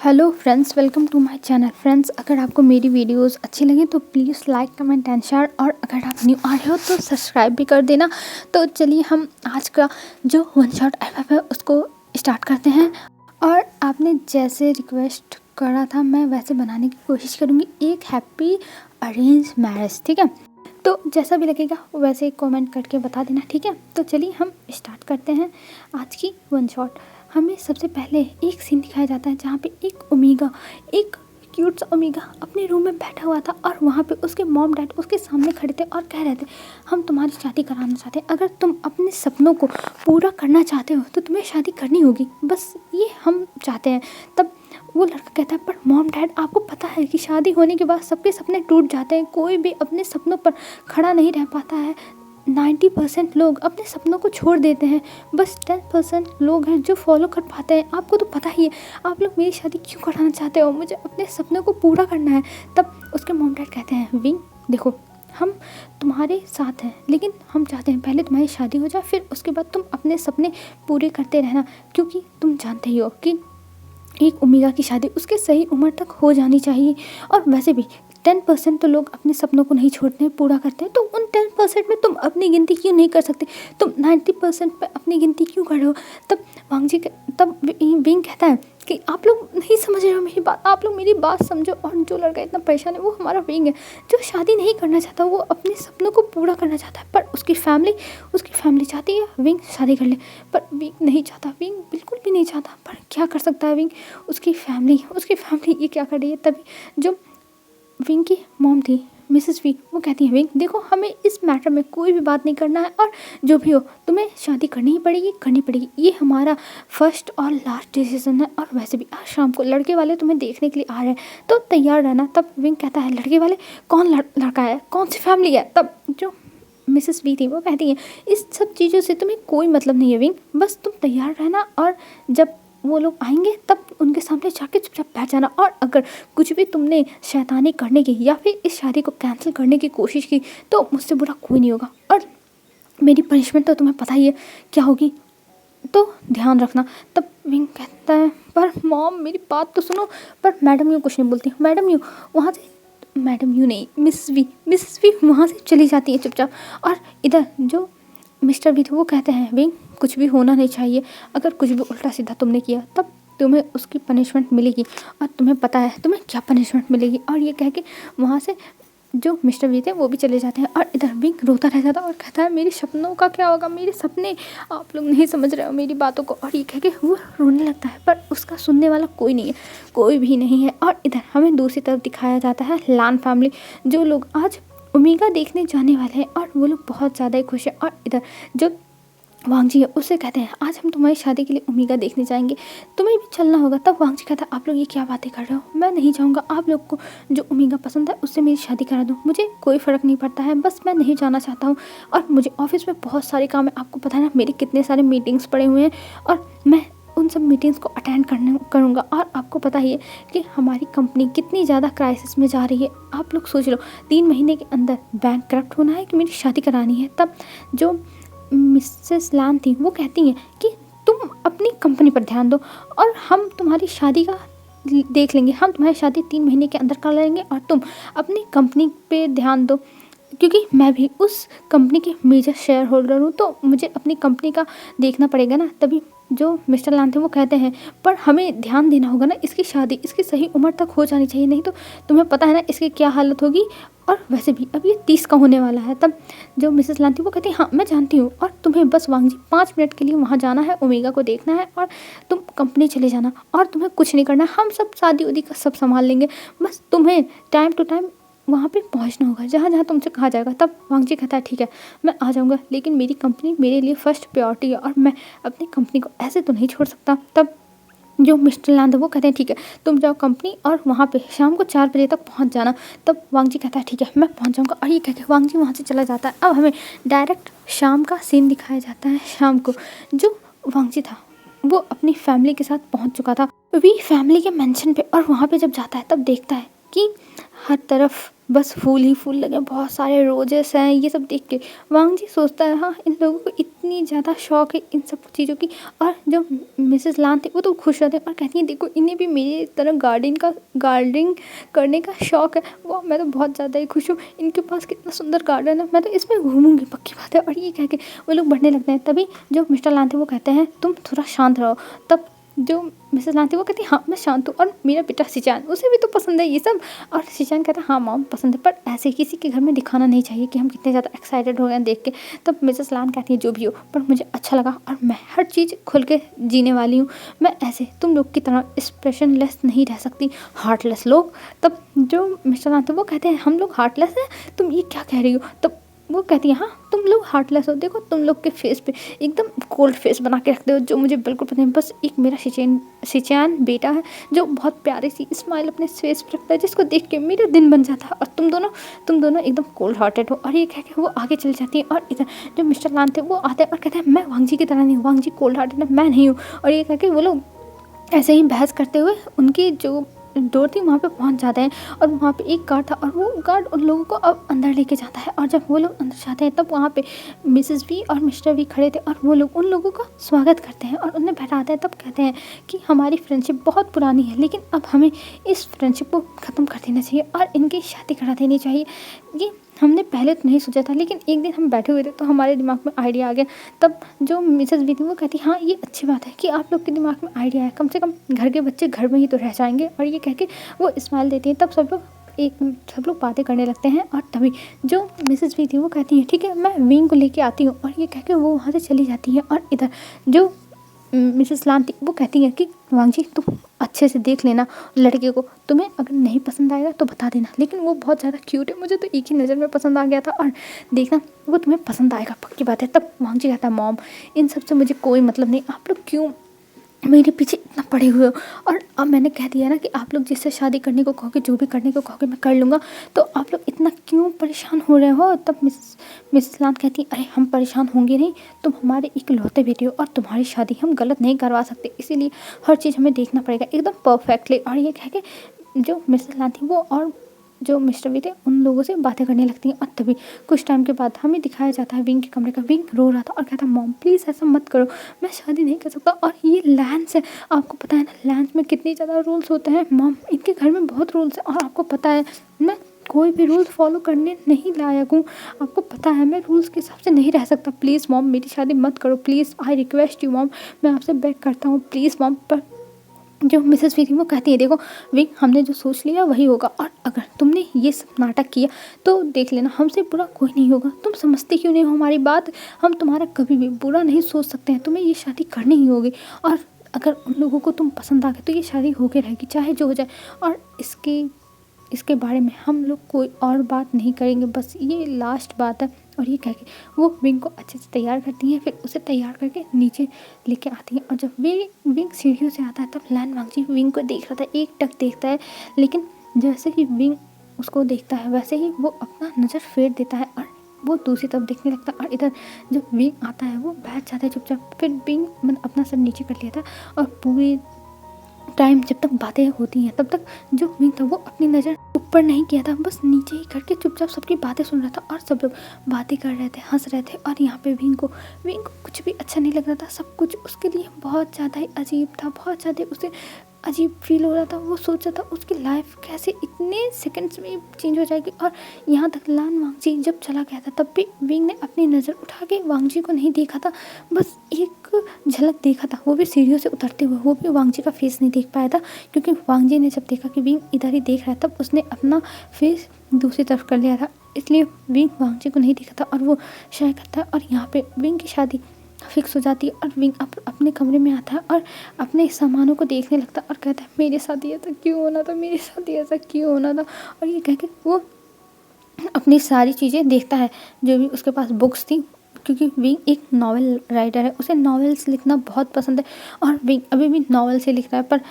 Hello friends, welcome to my channel. Friends, अगर आपको मेरी वीडियोस अच्छी लगे तो please like comment and share, और अगर आप न्यू आ रहे हो तो सब्सक्राइब भी कर देना। तो चलिए हम आज का जो वन शॉट एफ है उसको स्टार्ट करते हैं। और आपने जैसे रिक्वेस्ट करा था मैं वैसे बनाने की कोशिश करूँगी, एक हैप्पी अरेंज मैरिज। ठीक है, तो जैसा भी लगेगा वैसे कमेंट करके बता देना। ठीक है, तो चलिए हम स्टार्ट करते हैं आज की वन शॉट। हमें सबसे पहले एक सीन दिखाया जाता है जहाँ पे एक क्यूट सा ओमेगा अपने रूम में बैठा हुआ था, और वहाँ पे उसके मॉम डैड उसके सामने खड़े थे और कह रहे थे हम तुम्हारी शादी कराना चाहते हैं। अगर तुम अपने सपनों को पूरा करना चाहते हो तो तुम्हें शादी करनी होगी, बस ये हम चाहते हैं। तब वो लड़का कहता है पर मॉम डैड, आपको पता है कि शादी होने के बाद सबके सपने टूट जाते हैं, कोई भी अपने सपनों पर खड़ा नहीं रह पाता है। 90% लोग अपने सपनों को छोड़ देते हैं, बस 10% लोग हैं जो फॉलो कर पाते हैं। आपको तो पता ही है, आप लोग मेरी शादी क्यों कराना चाहते हो, मुझे अपने सपनों को पूरा करना है। तब उसके मॉम डैड कहते हैं विंग देखो, हम तुम्हारे साथ हैं, लेकिन हम चाहते हैं पहले तुम्हारी शादी हो जाए, फिर उसके बाद तुम अपने सपने पूरे करते रहना, क्योंकि तुम जानते ही हो कि एक ओमेगा की शादी उसके सही उम्र तक हो जानी चाहिए। और वैसे भी 10% तो लोग अपने सपनों को नहीं छोड़ते हैं, पूरा करते हैं, तो उन 10% में तुम अपनी गिनती क्यों नहीं कर सकते, तुम 90% पे अपनी गिनती क्यों कर रहे हो। तब विंग कहता है कि आप लोग नहीं समझ रहे हो मेरी बात, आप लोग मेरी बात समझो। और जो लड़का इतना परेशान है वो हमारा विंग है, जो शादी नहीं करना चाहता, वो अपने सपनों को पूरा करना चाहता है। पर उसकी फैमिली चाहती है विंग शादी कर ले, पर विंग नहीं चाहता, विंग बिल्कुल भी नहीं चाहता। पर क्या कर सकता है विंग, उसकी फैमिली ये क्या कर रही है। तभी जो विंग की मॉम थी मिसेस वी, वो कहती है विंग देखो, हमें इस मैटर में कोई भी बात नहीं करना है, और जो भी हो तुम्हें शादी करनी ही पड़ेगी, ये हमारा फर्स्ट और लास्ट डिसीजन है। और वैसे भी आज शाम को लड़के वाले तुम्हें देखने के लिए आ रहे हैं, तो तैयार रहना। तब विंग कहता है लड़के वाले कौन, लड़का है, कौन सी फैमिली है। तब जो मिसेस वी थी वो कहती है इस सब चीज़ों से तुम्हें कोई मतलब नहीं है विंग, बस तुम तैयार रहना, और जब वो लोग आएंगे तब उनके सामने जाके चुपचाप बैठ जाना। और अगर कुछ भी तुमने शैतानी करने की या फिर इस शादी को कैंसिल करने की कोशिश की तो मुझसे बुरा कोई नहीं होगा, और मेरी पनिशमेंट तो तुम्हें पता ही है क्या होगी, तो ध्यान रखना। तब विंग कहता है पर मॉम मेरी बात तो सुनो। पर मैडम यूँ कुछ नहीं बोलती, मैडम यूँ वहाँ से, मैडम यूँ नहीं, मिसेस वी वहाँ से चली जाती है चुपचाप। और इधर जो मिस्टर भी थे वो कहते हैं विंग कुछ भी होना नहीं चाहिए, अगर कुछ भी उल्टा सीधा तुमने किया तब तुम्हें उसकी पनिशमेंट मिलेगी, और तुम्हें पता है तुम्हें क्या पनिशमेंट मिलेगी। और ये कह के वहाँ से जो मिस्टर भी थे वो भी चले जाते हैं, और इधर विंग रोता रह जाता है और कहता है मेरे सपनों का क्या होगा, मेरे सपने, आप लोग नहीं समझ रहे हो मेरी बातों को। और ये कह के वो रोने लगता है, पर उसका सुनने वाला कोई नहीं है, कोई भी नहीं है। और इधर हमें दूसरी तरफ दिखाया जाता है लान फैमिली, जो लोग आज ओमेगा देखने जाने वाले हैं, और वो लोग बहुत ज़्यादा ही खुश हैं। और इधर जो वांग जी है उससे कहते हैं आज हम तुम्हारी शादी के लिए ओमेगा देखने जाएंगे, तुम्हें भी चलना होगा। तब वांग जी कहता है आप लोग ये क्या बातें कर रहे हो, मैं नहीं जाऊँगा, आप लोग को जो ओमेगा पसंद है उससे मेरी शादी करा दो, मुझे कोई फ़र्क नहीं पड़ता है, बस मैं नहीं जाना चाहता हूँ। और मुझे ऑफिस में बहुत सारे काम है, आपको पता है ना मेरे कितने सारे मीटिंग्स पड़े हुए हैं, और मैं उन सब मीटिंग्स को अटेंड करूँगा। और आपको पता ही है कि हमारी कंपनी कितनी ज़्यादा क्राइसिस में जा रही है, आप लोग सोच लो 3 महीने के अंदर बैंक करप्ट होना है कि मेरी शादी करानी है। तब जो मिसेस लान थी वो कहती हैं कि तुम अपनी कंपनी पर ध्यान दो, और हम तुम्हारी शादी का देख लेंगे, हम तुम्हारी शादी 3 महीने के अंदर कर लेंगे, और तुम अपनी कंपनी पे ध्यान दो, क्योंकि मैं भी उस कंपनी के मेजर शेयर होल्डर हूँ, तो मुझे अपनी कंपनी का देखना पड़ेगा ना। तभी जो मिस्टर लान थे वो कहते हैं पर हमें ध्यान देना होगा ना, इसकी शादी इसकी सही उम्र तक हो जानी चाहिए, नहीं तो तुम्हें पता है ना इसकी क्या हालत होगी, और वैसे भी अब ये 30 का होने वाला है। तब जो मिसेस लान थी वो कहती है हाँ मैं जानती हूँ, और तुम्हें बस वांग जी 5 मिनट के लिए वहाँ जाना है, ओमेगा को देखना है, और तुम कंपनी चले जाना, और तुम्हें कुछ नहीं करना, हम सब शादी उदी का सब संभाल लेंगे, बस तुम्हें टाइम टू टाइम वहाँ पे पहुँचना होगा जहाँ जहाँ तुमसे कहा जाएगा। तब वांग जी कहता है ठीक है मैं आ जाऊँगा, लेकिन मेरी कंपनी मेरे लिए फर्स्ट प्रायोरिटी है, और मैं अपनी कंपनी को ऐसे तो नहीं छोड़ सकता। तब जो मिस्टर लान था वो कहते हैं ठीक है तुम जाओ कंपनी, और वहाँ पे शाम को 4 बजे तक पहुँच जाना। तब वांग जी कहता है ठीक है मैं पहुँच जाऊँगा, और ये कह के वांग जी वहाँ से चला जाता है। अब हमें डायरेक्ट शाम का सीन दिखाया जाता है। शाम को जो वांग जी था वो अपनी फैमिली के साथ पहुँच चुका था वी फैमिली के मेंशन पे, और वहाँ पे जब जाता है तब देखता है कि हर तरफ बस फूल ही फूल लगे, बहुत सारे रोजेस हैं। ये सब देख के वांग जी सोचता है हाँ इन लोगों को इतनी ज़्यादा शौक है इन सब चीज़ों की। और जो मिसेस लान थी वो तो खुश रहते हैं और कहती हैं देखो इन्हें भी मेरी तरह गार्डनिंग करने का शौक है। वो मैं तो बहुत ज़्यादा ही खुश हूँ, इनके पास कितना सुंदर गार्डन है, मैं तो इसमें घूमूंगी पक्की बात है। और ये कह के वो लोग बढ़ने लगते हैं। तभी जो मिस्टर लान थे वो कहते हैं तुम थोड़ा शांत रहो। तब जो मिसेस लान थी वो कहती है हाँ मैं शांत हूँ, और मेरा बेटा सिचान उसे भी तो पसंद है ये सब। और सिचान कहता है हाँ मॉम पसंद है, पर ऐसे किसी के घर में दिखाना नहीं चाहिए कि हम कितने ज़्यादा एक्साइटेड हो गए हैं देख के। तब मिसेस लान कहती है जो भी हो पर मुझे अच्छा लगा और मैं हर चीज़ खुल के जीने वाली हूँ, मैं ऐसे तुम लोग की तरह एक्सप्रेशनलेस नहीं रह सकती, हार्टलेस लोग। तब जो मिस्टर लान थे वो कहते हैं हम लोग हार्टलेस हैं, तुम ये क्या कह रही हो। तब वो कहती है हाँ तुम लोग हार्टलेस हो, देखो तुम लोग के फेस पे एकदम कोल्ड फेस बना के रखते हो जो मुझे बिल्कुल पसंद है। बस एक मेरा सिचान बेटा है जो बहुत प्यारी सी स्माइल अपने फेस पे रखता है जिसको देख के मेरा दिन बन जाता है, और तुम दोनों एकदम कोल्ड हार्टेड हो। और ये कह के वो आगे चली जाती है। और इधर जो मिस्टर लान थे वो आते हैं और कहते हैं मैं वांग जी की तरह नहीं हूँ, वांग जी कोल्ड हार्टेड है, मैं नहीं हूँ। और ये कह के वो लोग ऐसे ही बहस करते हुए उनकी जो डोर थी वहाँ पे पहुँच जाते हैं। और वहाँ पे एक गार्ड था और वो गार्ड उन लोगों को अब अंदर लेके जाता है। और जब वो लोग अंदर जाते हैं तब वहाँ पे मिसेस वी और मिस्टर वी खड़े थे और वो लोग उन लोगों का स्वागत करते हैं और उन्हें बैठाते हैं। तब कहते हैं कि हमारी फ्रेंडशिप बहुत पुरानी है लेकिन अब हमें इस फ्रेंडशिप को ख़त्म कर देना चाहिए और इनकी शादी करा देनी चाहिए। ये हमने पहले तो नहीं सोचा था लेकिन एक दिन हम बैठे हुए थे तो हमारे दिमाग में आइडिया आ गया। तब जो मिसेस वी थी वो कहती हाँ ये अच्छी बात है कि आप लोग के दिमाग में आइडिया है, कम से कम घर के बच्चे घर में ही तो रह जाएंगे। और ये कह के वो स्माइल देती है। तब सब लोग बातें करने लगते हैं। और तभी जो मिसेस वी थी वो कहती है ठीक है मैं विंग को लेके आती हूँ। और ये कह के वो वहाँ से चली जाती है। और इधर जो मिसेस लान थी वो कहती है कि वांग जी तुम अच्छे से देख लेना लड़के को, तुम्हें अगर नहीं पसंद आएगा तो बता देना, लेकिन वो बहुत ज़्यादा क्यूट है, मुझे तो एक ही नज़र में पसंद आ गया था और देखना वो तुम्हें पसंद आएगा पक्की बात है। तब वांग जी कहता है मॉम इन सब से मुझे कोई मतलब नहीं, आप लोग क्यों मेरे पीछे इतना पड़े हुए हो। और अब मैंने कह दिया ना कि आप लोग जिससे शादी करने को कहोगे जो भी करने को कहोगे मैं कर लूँगा, तो आप लोग इतना क्यों परेशान हो रहे हो। तब मिसेस लान कहती है अरे हम परेशान होंगे नहीं, तुम हमारे इकलौते बेटे हो और तुम्हारी शादी हम गलत नहीं करवा सकते, इसीलिए हर चीज़ हमें देखना पड़ेगा एकदम परफेक्टली। और ये कह के जो मिसेस लान थी वो और जो मिस्टर वी थे उन लोगों से बातें करने लगती हैं। और तभी कुछ टाइम के बाद हमें दिखाया जाता है विंग के कमरे का। विंग रो रहा था और कहता मॉम प्लीज़ ऐसा मत करो, मैं शादी नहीं कर सकता। और ये लैंस है, आपको पता है ना लैंस में कितने ज़्यादा रूल्स होते हैं मॉम, इनके घर में बहुत रूल्स हैं और आपको पता है मैं कोई भी रूल्स फॉलो करने नहीं लायक हूँ, आपको पता है मैं रूल्स के हिसाब से नहीं रह सकता। प्लीज़ मॉम मेरी शादी मत करो, please I request you mom, मैं आपसे बेग करता हूँ प्लीज़ मॉम। पर जो मिसेस वी थी वो कहती है देखो विंग हमने जो सोच लिया वही होगा, और अगर तुमने ये सब नाटक किया तो देख लेना हमसे बुरा कोई नहीं होगा। तुम समझते क्यों नहीं हो हमारी बात, हम तुम्हारा कभी भी बुरा नहीं सोच सकते हैं, तुम्हें ये शादी करनी ही होगी। और अगर उन लोगों को तुम पसंद आ गए तो ये शादी होके रहेगी चाहे जो हो जाए। और इसके बारे में हम लोग कोई और बात नहीं करेंगे, बस ये लास्ट बात है। और ये कह के वो विंग को अच्छे से तैयार करती हैं, फिर उसे तैयार करके नीचे लेके आती हैं। और जब विंग सीढ़ियों से आता है तब लैन वांगजी विंग को देख रहा था, एक टक देखता है, लेकिन जैसे ही विंग उसको देखता है वैसे ही वो अपना नज़र फेर देता है और वो दूसरी तरफ देखने लगता है। और इधर जब विंग आता है वो बैठ जाता है चुपचाप। फिर विंग अपना सर नीचे कर लिया था और पूरी टाइम जब तक बातें होती हैं तब तक जो विंग था वो अपनी नज़र ऊपर नहीं किया था, बस नीचे ही करके चुपचाप सबकी बातें सुन रहा था। और सब लोग बातें कर रहे थे, हंस रहे थे। और यहाँ पे विंग को कुछ भी अच्छा नहीं लग रहा था, सब कुछ उसके लिए बहुत ज़्यादा ही अजीब था, बहुत ज़्यादा उसे अजीब फील हो रहा था। वो सोच रहा था उसकी लाइफ कैसे इतने सेकंड्स में चेंज हो जाएगी। और यहाँ तक लान वांगजी जब चला गया था तब भी विंग ने अपनी नज़र उठा के वांगजी को नहीं देखा था, बस एक झलक देखा था, वो भी सीढ़ियों से उतरते हुए। वो भी वांगजी का फेस नहीं देख पाया था क्योंकि वांगजी ने जब देखा कि विंग इधर ही देख रहा है तब उसने अपना फेस दूसरी तरफ कर लिया था, इसलिए विंग वांगजी को नहीं देखा था और वो शायद करता है। और यहाँ पे विंग की शादी फिक्स हो जाती है और विंग अपने कमरे में आता है और अपने सामानों को देखने लगता है और कहता है मेरे साथ ये ऐसा क्यों होना था, मेरे साथ ये ऐसा क्यों होना था। और ये कह के वो अपनी सारी चीज़ें देखता है जो भी उसके पास बुक्स थी, क्योंकि विंग एक नॉवल राइटर है, उसे नॉवेल्स लिखना बहुत पसंद है और विंग अभी भी नॉवेल से लिख रहा है। पर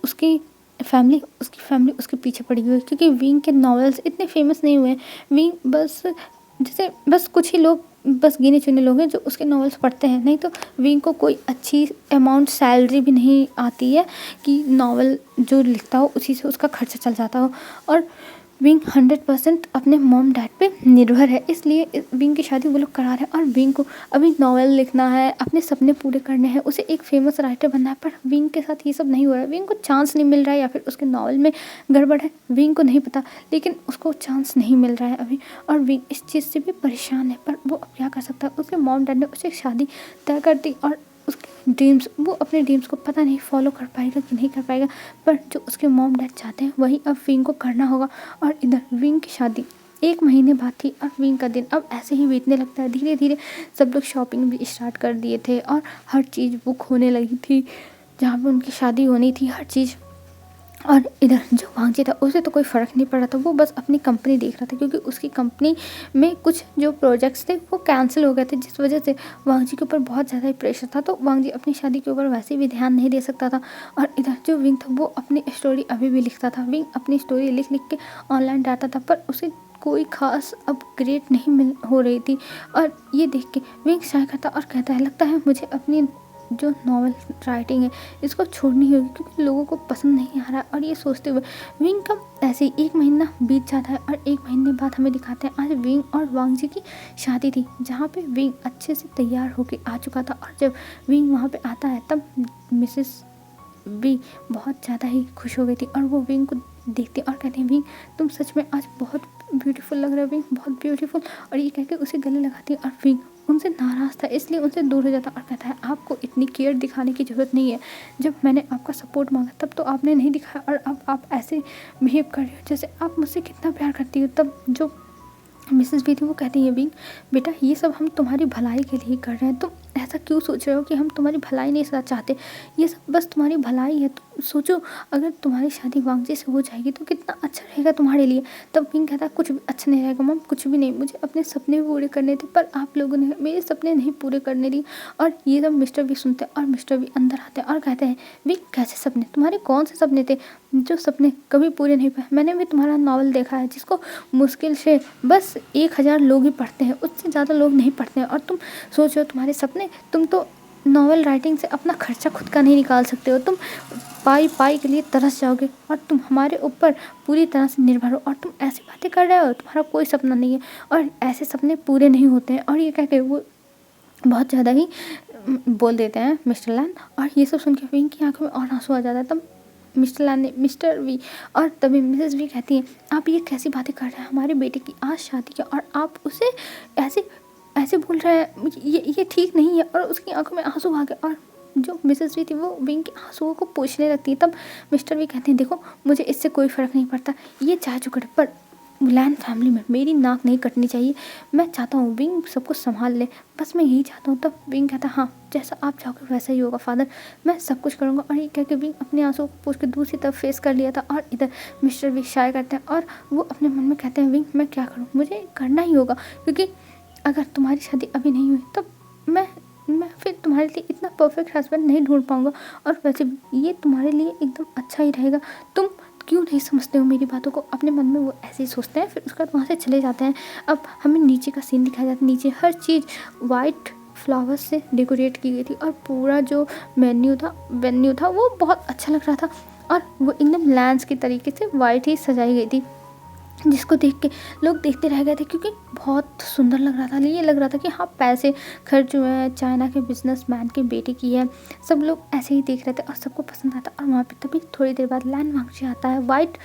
उसकी फैमिली उसके पीछे पड़ी हुई है क्योंकि विंग के नॉवेल्स इतने फेमस नहीं हुए हैं। विंग बस कुछ ही लोग, बस गिने चुने लोग हैं जो उसके नॉवेल्स पढ़ते हैं, नहीं तो विंग को कोई अच्छी अमाउंट सैलरी भी नहीं आती है कि नॉवल जो लिखता हो उसी से उसका खर्चा चल जाता हो। और विंग 100% अपने मॉम डैड पे निर्भर है, इसलिए विंग की शादी वो लोग करा रहे हैं। और विंग को अभी नॉवेल लिखना है, अपने सपने पूरे करने हैं, उसे एक फेमस राइटर बनना है। पर विंग के साथ ये सब नहीं हो रहा है, विंग को चांस नहीं मिल रहा है या फिर उसके नॉवल में गड़बड़ है, विंग को नहीं पता, लेकिन उसको चांस नहीं मिल रहा है अभी। और विंग इस चीज़ से भी परेशान है, पर वो अब क्या कर सकता है। उसके मॉम डैड ने उसे शादी तय कर दी और उसके ड्रीम्स, वो अपने ड्रीम्स को पता नहीं फॉलो कर पाएगा कि नहीं कर पाएगा, पर जो उसके मॉम डैड चाहते हैं वही अब विंग को करना होगा। और इधर विंग की शादी 1 महीने बाद थी और विंग का दिन अब ऐसे ही बीतने लगता है। धीरे धीरे सब लोग शॉपिंग भी स्टार्ट कर दिए थे और हर चीज़ बुक होने लगी थी, जहाँ पे उनकी शादी होनी थी, हर चीज़। और इधर जो वांगजी था उसे तो कोई फ़र्क नहीं पड़ रहा था, वो बस अपनी कंपनी देख रहा था, क्योंकि उसकी कंपनी में कुछ जो प्रोजेक्ट्स थे वो कैंसिल हो गए थे, जिस वजह से वांगजी के ऊपर बहुत ज़्यादा ही प्रेशर था। तो वांगजी अपनी शादी के ऊपर वैसे भी ध्यान नहीं दे सकता था। और इधर जो विंग था वो अपनी स्टोरी अभी भी लिखता था। विंग अपनी स्टोरी लिख लिख के ऑनलाइन डालता था, पर उसे कोई खास अपग्रेड नहीं मिल हो रही थी। और ये देख के विंग शाय करता और कहता है, लगता है मुझे अपनी जो नॉवल राइटिंग है इसको छोड़नी होगी, क्योंकि लोगों को पसंद नहीं आ रहा। और ये सोचते हुए विंग का ऐसे ही 1 महीना बीत जाता है और 1 महीने बाद हमें दिखाते हैं आज विंग और वांगजी की शादी थी, जहाँ पे विंग अच्छे से तैयार होके आ चुका था। और जब विंग वहाँ पे आता है तब मिसेस वी बहुत ज़्यादा ही खुश हो गई थी और वो विंग को देखते और कहते हैं, विंग तुम सच में आज बहुत ब्यूटीफुल लग रहा है, विंग बहुत ब्यूटीफुल। और ये कह के उसे गले लगाती है और विंग उनसे नाराज़ था, इसलिए उनसे दूर हो जाता और कहता है, आपको इतनी केयर दिखाने की ज़रूरत नहीं है। जब मैंने आपका सपोर्ट मांगा तब तो आपने नहीं दिखाया, और अब आप ऐसे बिहेव कर रहे हो जैसे आप मुझसे कितना प्यार करती हो। तब जो मिसेस वी थी वो कहती है, विंग बेटा ये सब हम तुम्हारी भलाई के लिए कर रहे हैं, तुम ऐसा क्यों सोच रहे हो कि हम तुम्हारी भलाई नहीं चाहते, ये सब बस तुम्हारी भलाई है। तो सोचो अगर तुम्हारी शादी वांगजी से हो जाएगी तो कितना अच्छा रहेगा तुम्हारे लिए। तब विंग कहता है, कुछ भी अच्छा नहीं रहेगा मम, कुछ भी नहीं, मुझे अपने सपने पूरे करने थे, पर आप लोगों ने मेरे सपने नहीं पूरे करने दिए। और ये सब मिस्टर वी सुनते हैं और मिस्टर वी अंदर आते हैं और कहते हैं, विंग कैसे सपने, तुम्हारे कौन से सपने थे जो सपने कभी पूरे नहीं पाए। मैंने भी तुम्हारा नावल देखा है जिसको मुश्किल से बस 1000 लोग ही पढ़ते हैं, उससे ज़्यादा लोग नहीं पढ़ते हैं। और तुम सोच रहे हो तुम्हारे सपने, तुम तो नॉवल राइटिंग से अपना खर्चा खुद का नहीं निकाल सकते हो, तुम पाई पाई के लिए तरस जाओगे और तुम हमारे ऊपर पूरी तरह से निर्भर हो, और तुम ऐसी बातें कर रहे हो, तुम्हारा कोई सपना नहीं है और ऐसे सपने पूरे नहीं होते हैं। और ये कह के वो बहुत ज़्यादा ही बोल देते हैं मिस्टर लैन। और ये सब सुन के विंग की आंखों में और आंसू आ जाता है। तब मिस्टर लैन ने मिस्टर वी और तभी मिसेस वी कहती हैं, आप ये कैसी बातें कर रहे हैं, हमारे बेटे की आज शादी की और आप उसे ऐसे ऐसे बोल रहे हैं, ये ठीक नहीं है। और उसकी आंखों में आंसू आ गए और जो मिसेस वी थी वो विंग के आंसुओं को पोंछने लगती है। तब मिस्टर वी कहते हैं, देखो मुझे इससे कोई फ़र्क नहीं पड़ता, ये चाहे जो करे, पर लैन फैमिली में मेरी नाक नहीं कटनी चाहिए। मैं चाहता हूँ विंग सब कुछ संभाल ले, बस मैं यही चाहता हूँ। तब विंग कहता है, हाँ जैसा आप चाहोगे वैसा ही होगा फादर, मैं सब कुछ करूँगा। और ये कह के विंग अपने आंसू को पोंछ के दूसरी तरफ फेस कर लिया था। और इधर मिस्टर वी शाय करते हैं और वो अपने मन में कहते हैं, विंग मैं क्या करूँ, मुझे करना ही होगा, क्योंकि अगर तुम्हारी शादी अभी नहीं हुई तब मैं फिर तुम्हारे लिए इतना परफेक्ट हस्बैंड नहीं ढूंढ पाऊँगा, और वैसे भी ये तुम्हारे लिए एकदम अच्छा ही रहेगा। तुम क्यों नहीं समझते हो मेरी बातों को। अपने मन में वो ऐसे ही सोचते हैं, फिर उसके बाद वहाँ से चले जाते हैं। अब हमें नीचे का सीन दिखाया जाता है। नीचे हर चीज़ वाइट फ्लावर्स से डेकोरेट की गई थी और पूरा जो वेन्यू था वो बहुत अच्छा लग रहा था, और वो एकदम लैंड्स की तरीके से वाइट ही सजाई गई थी, जिसको देख के लोग देखते रह गए थे, क्योंकि बहुत सुंदर लग रहा था। ये लग रहा था कि हाँ पैसे खर्च हुए हैं, चाइना के बिजनेसमैन के बेटे की है। सब लोग ऐसे ही देख रहे थे और सबको पसंद आता। और वहाँ पे तभी थोड़ी देर बाद लैन वांगजी आता है, वाइट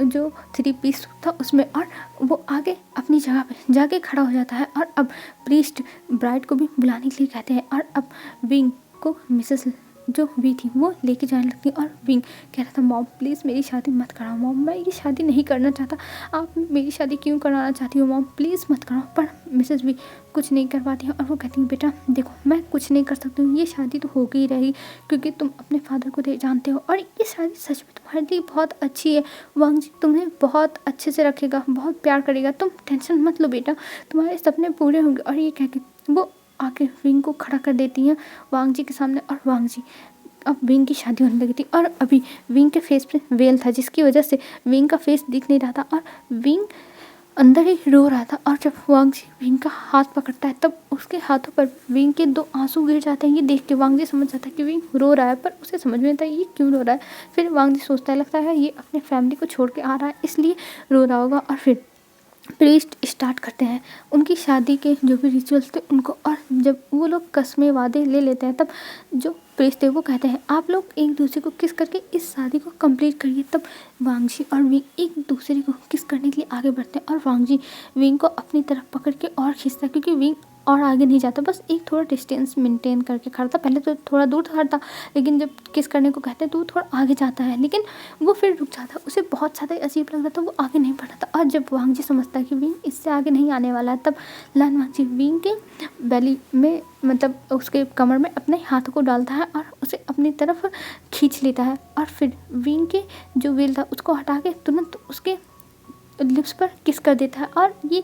जो 3 पीस था उसमें, और वो आगे अपनी जगह पे जाके खड़ा हो जाता है। और अब प्रीस्ट ब्राइड को भी बुलाने के लिए कहते हैं, और अब विंग को मिसेस जो वी थी वो लेके जाने लगती। और विंग कह रहा था, मॉम प्लीज़ मेरी शादी मत कराओ मॉम, मैं ये शादी नहीं करना चाहता, आप मेरी शादी क्यों कराना चाहती हो मॉम, प्लीज़ मत कराओ। पर मिसेस वी कुछ नहीं कर पाती है और वो कहती है, बेटा देखो मैं कुछ नहीं कर सकती हूँ, ये शादी तो होगी ही रहेगी, क्योंकि तुम अपने फादर को जानते हो और ये शादी सच में तुम्हारे लिए बहुत अच्छी है। वांगजी तुम्हें बहुत अच्छे से रखेगा, बहुत प्यार करेगा, तुम टेंशन मत लो बेटा, तुम्हारे सपने पूरे होंगे। और ये कह के वो आके विंग को खड़ा कर देती हैं वांगजी के सामने। और वांगजी अब विंग की शादी होने लगी थी और अभी विंग के फेस पे वेल था, जिसकी वजह से विंग का फेस दिख नहीं रहा था। और विंग अंदर ही रो रहा था। और जब वांग जी विंग का हाथ पकड़ता है तब उसके हाथों पर विंग के 2 आंसू गिर जाते हैं। ये देख के वांग जी समझ जाता है कि विंग रो रहा है, पर उसे समझ में नहीं आता ये क्यों रो रहा है। फिर वांग जी सोचता है, लगता है ये अपने फैमिली को छोड़ के आ रहा है इसलिए रो रहा होगा। और फिर प्रीस्ट स्टार्ट करते हैं उनकी शादी के जो भी रिचुअल्स थे उनको। और जब वो लोग कस्में वादे ले लेते हैं तब जो प्रीस्ट थे वो कहते हैं आप लोग एक दूसरे को किस करके इस शादी को कंप्लीट करिए। तब वांग जी और विंग एक दूसरे को किस करने के लिए आगे बढ़ते हैं और वांग जी विंग को अपनी तरफ पकड़ के और खींचता है, क्योंकि विंग और आगे नहीं जाता, बस एक थोड़ा डिस्टेंस मेंटेन करके खड़ा था। पहले तो थोड़ा दूर खड़ा था, लेकिन जब किस करने को कहते हैं तो वो थोड़ा आगे जाता है, लेकिन वो फिर रुक जाता है। उसे बहुत ज़्यादा अजीब लग रहा था, वो आगे नहीं बढ़ा था। और जब वांग जी समझता है कि विंग इससे आगे नहीं आने वाला है तब लान वांग जी विंग के बेली में, मतलब उसके कमर में अपने हाथों को डालता है और उसे अपनी तरफ खींच लेता है। और फिर विंग के जो वेल था उसको हटा के तुरंत उसके लिप्स पर किस कर देता है। और ये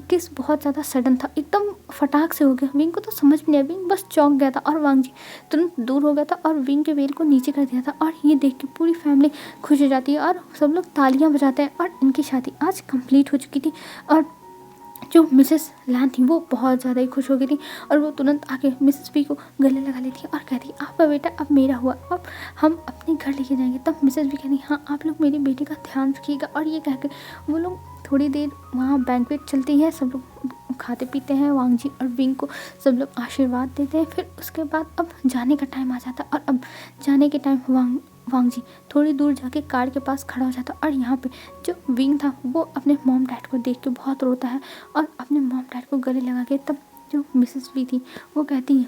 किस बहुत ज़्यादा सडन था, एकदम फटाक से हो गया। विंग को तो समझ में नहीं आया, विंग बस चौंक गया था और वांग जी तुरंत दूर हो गया था और विंग के वेल को नीचे कर दिया था। और ये देख के पूरी फैमिली खुश हो जाती है और सब लोग तालियां बजाते हैं। और इनकी शादी आज कंप्लीट हो चुकी थी। और जो मिसेस लान थी वो बहुत ज़्यादा ही खुश हो गई थी और वो तुरंत आके मिसेस पी को गले लगा लेती है और कहती है आपका बेटा अब मेरा हुआ, अब हम अपने घर लेके जाएंगे। तब मिसेस पी कहती हाँ आप लोग मेरी बेटी का ध्यान रखिएगा। और ये कहकर वो लोग थोड़ी देर वहाँ बैंक्वेट चलती है, सब लोग खाते पीते हैं, वांग जी और विंग को सब लोग आशीर्वाद देते हैं। फिर उसके बाद अब जाने का टाइम आ जाता है। और अब जाने के टाइम वांग जी थोड़ी दूर जाके कार के पास खड़ा हो जाता। और यहाँ पे जो विंग था वो अपने मॉम डैड को देख के बहुत रोता है और अपने मॉम डैड को गले लगा के। तब जो मिसेस वी थी वो कहती है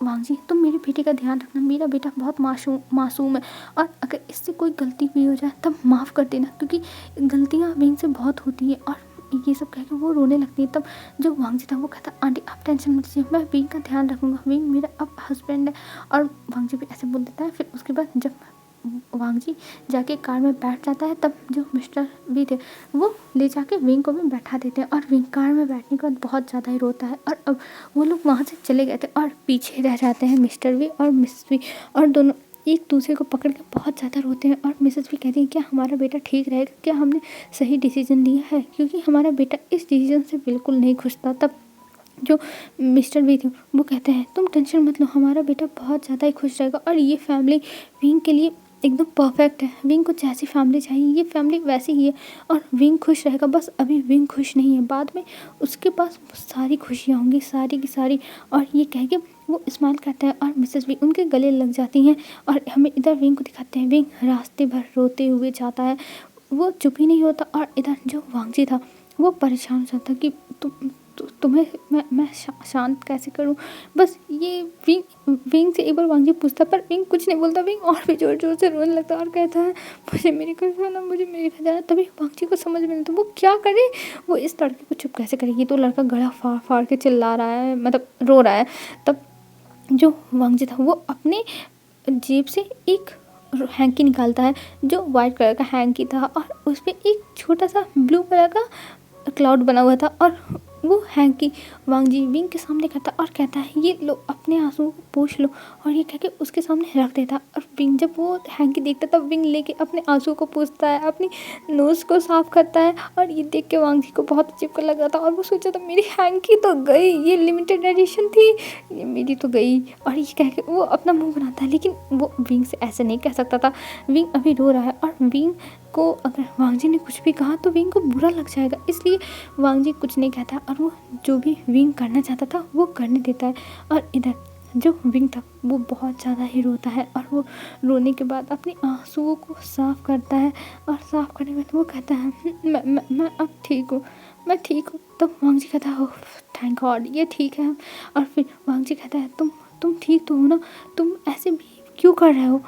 वांग जी तुम मेरी बेटी का ध्यान रखना, मेरा बेटा बहुत मासूम है और अगर इससे कोई गलती भी हो जाए तब माफ़ कर देना, क्योंकि गलतियाँ विंग से बहुत होती है। और ये सब कह के वो रोने लगती है। तब जो वांग जी था वो कहता आंटी आप टेंशन मत लीजिए, मैं विंग का ध्यान रखूँगा, विंग मेरा अब हस्बैंड है। और वांग जी भी ऐसे बोल देता है। फिर उसके बाद जब वांग जी जाके कार में बैठ जाता है तब जो मिस्टर वी थे वो ले जाके विंग को भी बैठा देते हैं। और विंग कार में बैठने के बाद बहुत ज़्यादा ही रोता है। और अब वो लोग वहाँ से चले गए थे और पीछे रह जाते हैं मिस्टर वी और मिसेस वी, और दोनों एक दूसरे को पकड़ के बहुत ज़्यादा रोते हैं। और मिसेस वी कहती है क्या हमारा बेटा ठीक रहेगा, क्या हमने सही डिसीजन लिया है, क्योंकि हमारा बेटा इस डिसीजन से बिल्कुल नहीं खुश था। तब जो मिस्टर वी थे वो कहते हैं तुम टेंशन मत लो, हमारा बेटा बहुत ज़्यादा ही खुश रहेगा और ये फैमिली विंग के लिए एकदम परफेक्ट है। विंग को जैसी फैमिली चाहिए ये फैमिली वैसी ही है और विंग खुश रहेगा। बस अभी विंग खुश नहीं है, बाद में उसके पास सारी खुशियाँ होंगी, सारी की सारी। और ये कह के वो स्माइल करता है और मिसेस भी उनके गले लग जाती हैं। और हमें इधर विंग को दिखाते हैं, विंग रास्ते भर रोते हुए जाता है, वो चुप ही नहीं होता। और इधर जो वांग जी था वो परेशान हो जाता कि तुम्हें मैं शांत कैसे करूं। बस ये विंग से एक बार वांग जी पूछता पर विंग कुछ नहीं बोलता। विंग और भी जोर जोर से रोने लगता और कहता है मुझे मेरे घर जाना, मुझे मेरे घर जाना। तभी वांग जी को समझ में नहीं आता वो क्या करे, वो इस लड़के को चुप कैसे करे। ये तो लड़का गला फाड़ फाड़ के चिल्ला रहा है, मतलब रो रहा है। तब जो वांग जी था वो अपने जेब से एक हैंकी निकालता है जो वाइट कलर का हैंकी था और उस पर एक छोटा सा ब्लू कलर का क्लाउड बना हुआ था। और वो हैंकी वांग जी विंग के सामने करता और कहता है ये लो अपने आंसू को पोंछ लो, और ये कह के उसके सामने रख देता। और विंग जब वो हैंकी देखता तब विंग लेके अपने आंसू को पोंछता है, अपनी नोज़ को साफ करता है। और ये देख के वांग जी को बहुत अजीब का लगा था और वो सोचा था मेरी हैंकी तो गई, ये लिमिटेड एडिशन थी, ये मेरी तो गई। और ये कह के वो अपना मुँह बनाता है, लेकिन वो विंग से ऐसे नहीं कह सकता था। विंग अभी रो रहा है और विंग को अगर वांग जी ने कुछ भी कहा तो विंग को बुरा लग जाएगा, इसलिए वांग जी कुछ नहीं कहता और वो जो भी विंग करना चाहता था वो करने देता है। और इधर जो विंग था वो बहुत ज़्यादा ही रोता है और वो रोने के बाद अपने आंसुओं को साफ़ करता है। और साफ़ करने के बाद वो कहता है मैं अब ठीक हूँ, मैं ठीक हूँ। तब वांग जी कहता है ओह थैंक गॉड ये ठीक है। और फिर वांग जी कहता है तुम ठीक तो हो ना, तुम ऐसे भी क्यों कर रहे हो,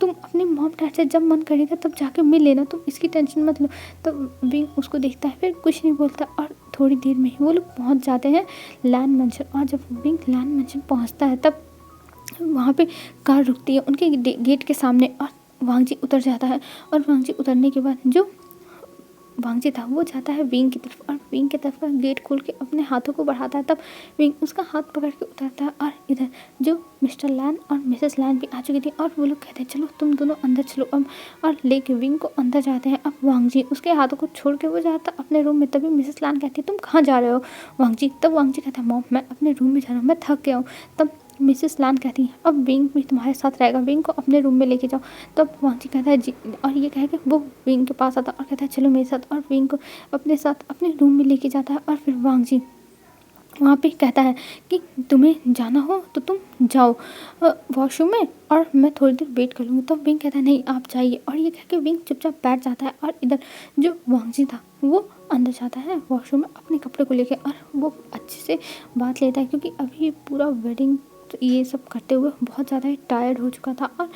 तुम अपने मॉम डैड से जब मन करेगा तब जाके मिल लेना, तुम इसकी टेंशन मत लो। तब विंग उसको देखता है फिर कुछ नहीं बोलता और थोड़ी देर में ही वो लोग पहुंच जाते हैं लैंड मैंशन। और जब विंग लैंड मैंशन पहुंचता है तब वहाँ पे कार रुकती है उनके गेट के सामने और वांग जी उतर जाता है। और वांग जी उतरने के बाद जो वांग जी था वो जाता है विंग की तरफ, और विंग की तरफ का गेट खोल के अपने हाथों को बढ़ाता है। तब विंग उसका हाथ पकड़ के उतारता है, और इधर जो मिस्टर लैन और मिसेस लैन भी आ चुकी थी, और वो लोग कहते हैं चलो तुम दोनों अंदर चलो अब, और लेके विंग को अंदर जाते हैं। अब वांग जी उसके हाथों को छोड़ के वो जाता है अपने रूम में। तभी मिसेस लैन कहती है तुम कहाँ जा रहे हो वांग जी? तब वांग जी कहता है मॉम मैं अपने रूम में जा रहा हूँ, मैं थक गया हूँ। तब मिसेस लैन कहती है अब विंग भी तुम्हारे साथ रहेगा, विंग को अपने रूम में लेके जाओ। तब वांग जी कहता है जी, और ये कह के वो विंग के पास आता है और कहता है चलो मेरे साथ, और विंग को अपने साथ अपने रूम में लेके जाता है। और फिर वांग जी वहाँ पे कहता है कि तुम्हें जाना हो तो तुम जाओ वॉशरूम में, और मैं थोड़ी देर वेट कर लूँगी। तो विंग कहता है नहीं आप जाइए, और ये कह के विंग चुपचाप बैठ जाता है। और इधर जो वांग जी था वो अंदर जाता है वॉशरूम में अपने कपड़े को लेके, और वो अच्छे से बात लेता है क्योंकि अभी पूरा वेडिंग ये सब करते हुए बहुत ज़्यादा ही टायर्ड हो चुका था, और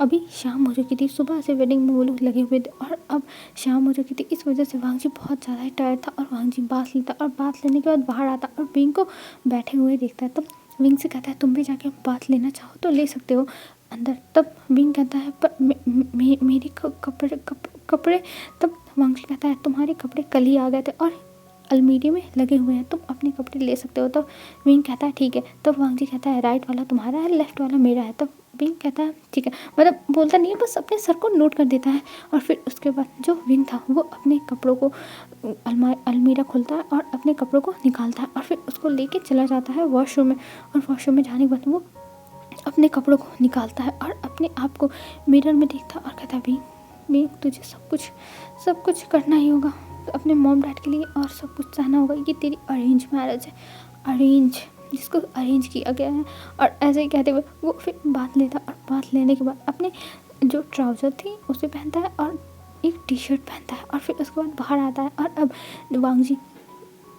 अभी शाम हो चुकी थी। सुबह से वेडिंग में वो लोग लगे हुए थे और अब शाम हो चुकी थी, इस वजह से वांग जी बहुत ज़्यादा ही टायर्ड था। और वांग जी बात लेता, और बात लेने के बाद बाहर आता और विंग को बैठे हुए देखता है। तब विंग से कहता है तुम भी जाके बात लेना चाहो तो ले सकते हो अंदर। तब विंग कहता है पर मेरे कपड़े। तब वांग जी कहता है तुम्हारे कपड़े कल ही आ गए थे और अलमीरे में लगे हुए हैं, तुम अपने कपड़े ले सकते हो। तब विंग कहता है ठीक है। तब वांग जी कहता है राइट वाला तुम्हारा है, लेफ्ट वाला मेरा है। तब विंग कहता है ठीक है, मतलब बोलता नहीं है, बस अपने सर को नोट कर देता है। और फिर उसके बाद जो विंग था वो अपने कपड़ों को अलमीरा खोलता है और अपने कपड़ों को निकालता है, और फिर उसको लेके चला जाता है वॉशरूम में। और वॉशरूम में जाने के बाद वो अपने कपड़ों को निकालता है और अपने आप को मिरर में देखता है और कहता है विंग तुझे सब कुछ करना ही होगा अपने मॉम डैड के लिए, और सब कुछ सहना होगा। ये तेरी अरेंज मैरिज है, अरेंज जिसको अरेंज किया गया है। और ऐसे ही कहते हुए वो फिर बात लेता, और बात लेने के बाद अपने जो ट्राउज़र थी उसे पहनता है और एक टी शर्ट पहनता है, और फिर उसके बाद बाहर आता है। और अब वांग जी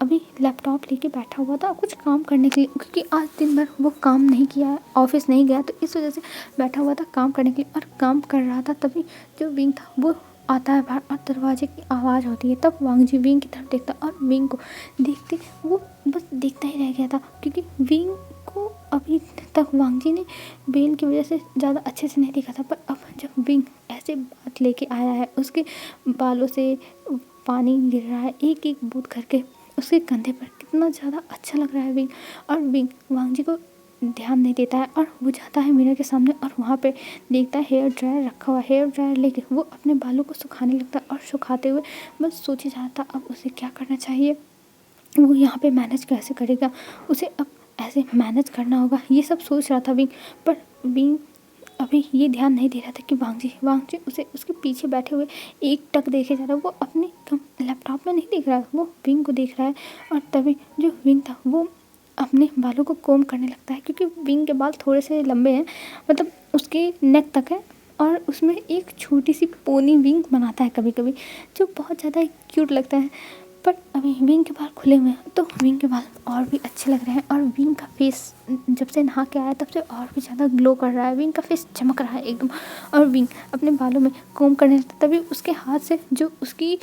अभी लैपटॉप लेके बैठा हुआ था कुछ काम करने के लिए, क्योंकि आज दिन भर वो काम नहीं किया है, ऑफिस नहीं गया, तो इस वजह से बैठा हुआ था काम करने के लिए और काम कर रहा था। तभी जो विंग था वो आता है बाहर और दरवाजे की आवाज़ होती है। तब वांग जी विंग की तरफ देखता और विंग को देखते वो बस देखता ही रह गया था, क्योंकि विंग को अभी तक वांग जी ने बेल की वजह से ज़्यादा अच्छे से नहीं देखा था। पर अब जब विंग ऐसे बात लेके आया है, उसके बालों से पानी गिर रहा है एक एक बूंद करके उसके कंधे पर, कितना ज़्यादा अच्छा लग रहा है विंग। और विंग वांग जी को ध्यान नहीं देता है और वो जाता है मिरर के सामने और वहाँ पे देखता है हेयर ड्रायर रखा हुआ है। हेयर ड्रायर लेके वो अपने बालों को सुखाने लगता है, और सुखाते हुए बस सोच ही जाता अब उसे क्या करना चाहिए, वो यहाँ पे मैनेज कैसे करेगा, उसे अब ऐसे मैनेज करना होगा, ये सब सोच रहा था विंग। पर विंग अभी ये ध्यान नहीं दे रहा था कि वांग जी उसे उसके पीछे बैठे हुए एक टक देखे जा रहा है। वो अपने लैपटॉप में नहीं देख रहा है, वो विंग को देख रहा है। और तभी जो विंग था वो अपने बालों को कोम करने लगता है, क्योंकि विंग के बाल थोड़े से लंबे हैं, मतलब उसके नेक तक है, और उसमें एक छोटी सी पोनी विंग बनाता है कभी कभी, जो बहुत ज़्यादा क्यूट लगता है। पर अभी विंग के बाल खुले हुए हैं तो विंग के बाल और भी अच्छे लग रहे हैं, और विंग का फेस जब से नहा के आया तब से और भी ज़्यादा ग्लो कर रहा है, विंग का फेस चमक रहा है एकदम। और विंग अपने बालों में कोम करने लगता है, तभी उसके हाथ से जो उसकी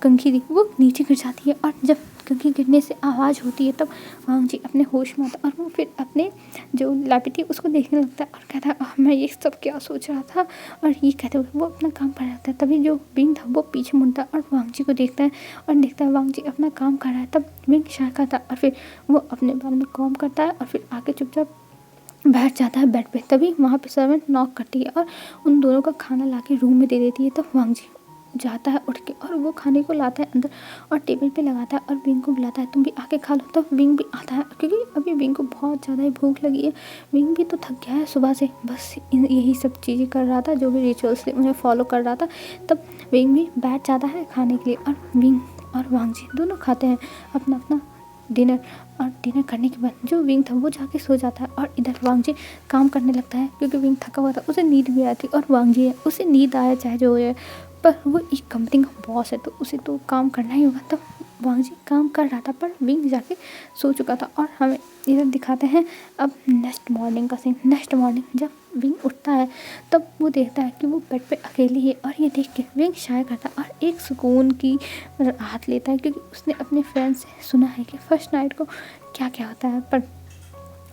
कंघी थी वो नीचे गिर जाती है, और जब कंघी गिरने से आवाज़ होती है तब वांग जी अपने होश में आता है, और वो फिर अपने जो लापी थी उसको देखने लगता है और कहता है मैं ये सब क्या सोच रहा था, और ये कहते हुए वो अपना काम करने लगता है। तभी जो विंग था वो पीछे मुड़ता है और वांग जी को देखता है और देखता है वांग जी अपना काम कर रहा है। तब विंग शाय खाता है और फिर वो अपने बाल में कॉम करता है और फिर आके चुपचाप बैठ जाता है बेड पे। तभी वहाँ पे सर्वेंट नॉक करती है और उन दोनों का खाना लाके रूम में दे देती है। तब वांग जी जाता है उठ के और वो खाने को लाता है अंदर और टेबल पे लगाता है और विंग को बुलाता है तुम भी आके खा लो। तब विंग भी आता है, क्योंकि अभी विंग को बहुत ज़्यादा ही भूख लगी है। विंग भी तो थक गया है सुबह से, बस यही सब चीज़ें कर रहा था, जो भी रिचुअल्स थे उन्हें फॉलो कर रहा था। तब विंग भी बैठ जाता है खाने के लिए और विंग और वांग जी दोनों खाते हैं अपना अपना डिनर। और डिनर करने के बाद जो विंग था वो जाके सो जाता है और इधर वांग जी काम करने लगता है, क्योंकि विंग थका हुआ था, उसे नींद भी आती और वांग जी है उसे नींद आया चाहे जो हो जाए, पर वो एक कंपनी का बॉस है तो उसे तो काम करना ही होगा। तब वांग जी काम कर रहा था पर विंग जाके सो चुका था। और हमें इधर दिखाते हैं अब नेक्स्ट मॉर्निंग का सीन। नेक्स्ट मॉर्निंग जब विंग उठता है तब वो देखता है कि वो बेड पे अकेली है, और ये देख के विंग शाय करता है और एक सुकून की राहत लेता है, क्योंकि उसने अपने फ्रेंड से सुना है कि फर्स्ट नाइट को क्या क्या होता है। पर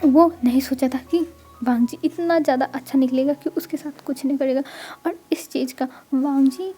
वो नहीं सोचा था कि वांग जी इतना ज़्यादा अच्छा निकलेगा कि उसके साथ कुछ नहीं करेगा। और इस चीज़ का वांग जी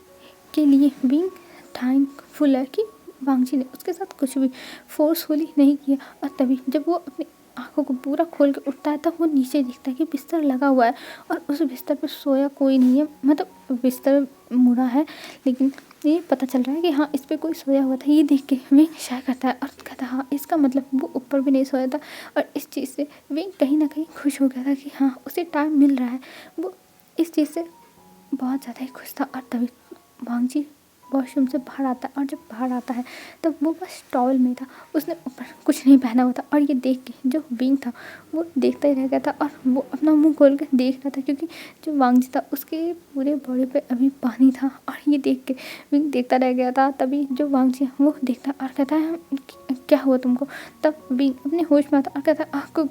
के लिए विंग थैंकफुल है कि वांगजी ने उसके साथ कुछ भी फोर्सफुली नहीं किया। और तभी जब वो अपनी आँखों को पूरा खोल के उठता है तब वो नीचे दिखता है कि बिस्तर लगा हुआ है और उस बिस्तर पर सोया कोई नहीं है। मतलब बिस्तर मुड़ा है लेकिन ये पता चल रहा है कि हाँ इस पे कोई सोया हुआ था। ये देख के विंग शाय करता है और कहता है हाँ इसका मतलब वो ऊपर भी नहीं सोया था। और इस चीज़ से विंग कहीं ना कहीं खुश हो गया था कि हाँ उसे टाइम मिल रहा है। वो इस चीज़ से बहुत ज़्यादा ही खुश था। और तभी वांगजी वॉशरूम से बाहर आता है और जब बाहर आता है तब वो बस टॉवल में था, उसने ऊपर कुछ नहीं पहना हुआ था। और ये देख के जो विंग था वो देखता ही रह गया था और वो अपना मुंह खोल के देख रहा था क्योंकि जो वांगजी था उसके पूरे बॉडी पे अभी पानी था। और ये देख के विंग देखता रह गया था। तभी जो वांगजी है वो देखता और कहता है क्या हुआ तुमको। तब विंग अपने होश में आता और कहता है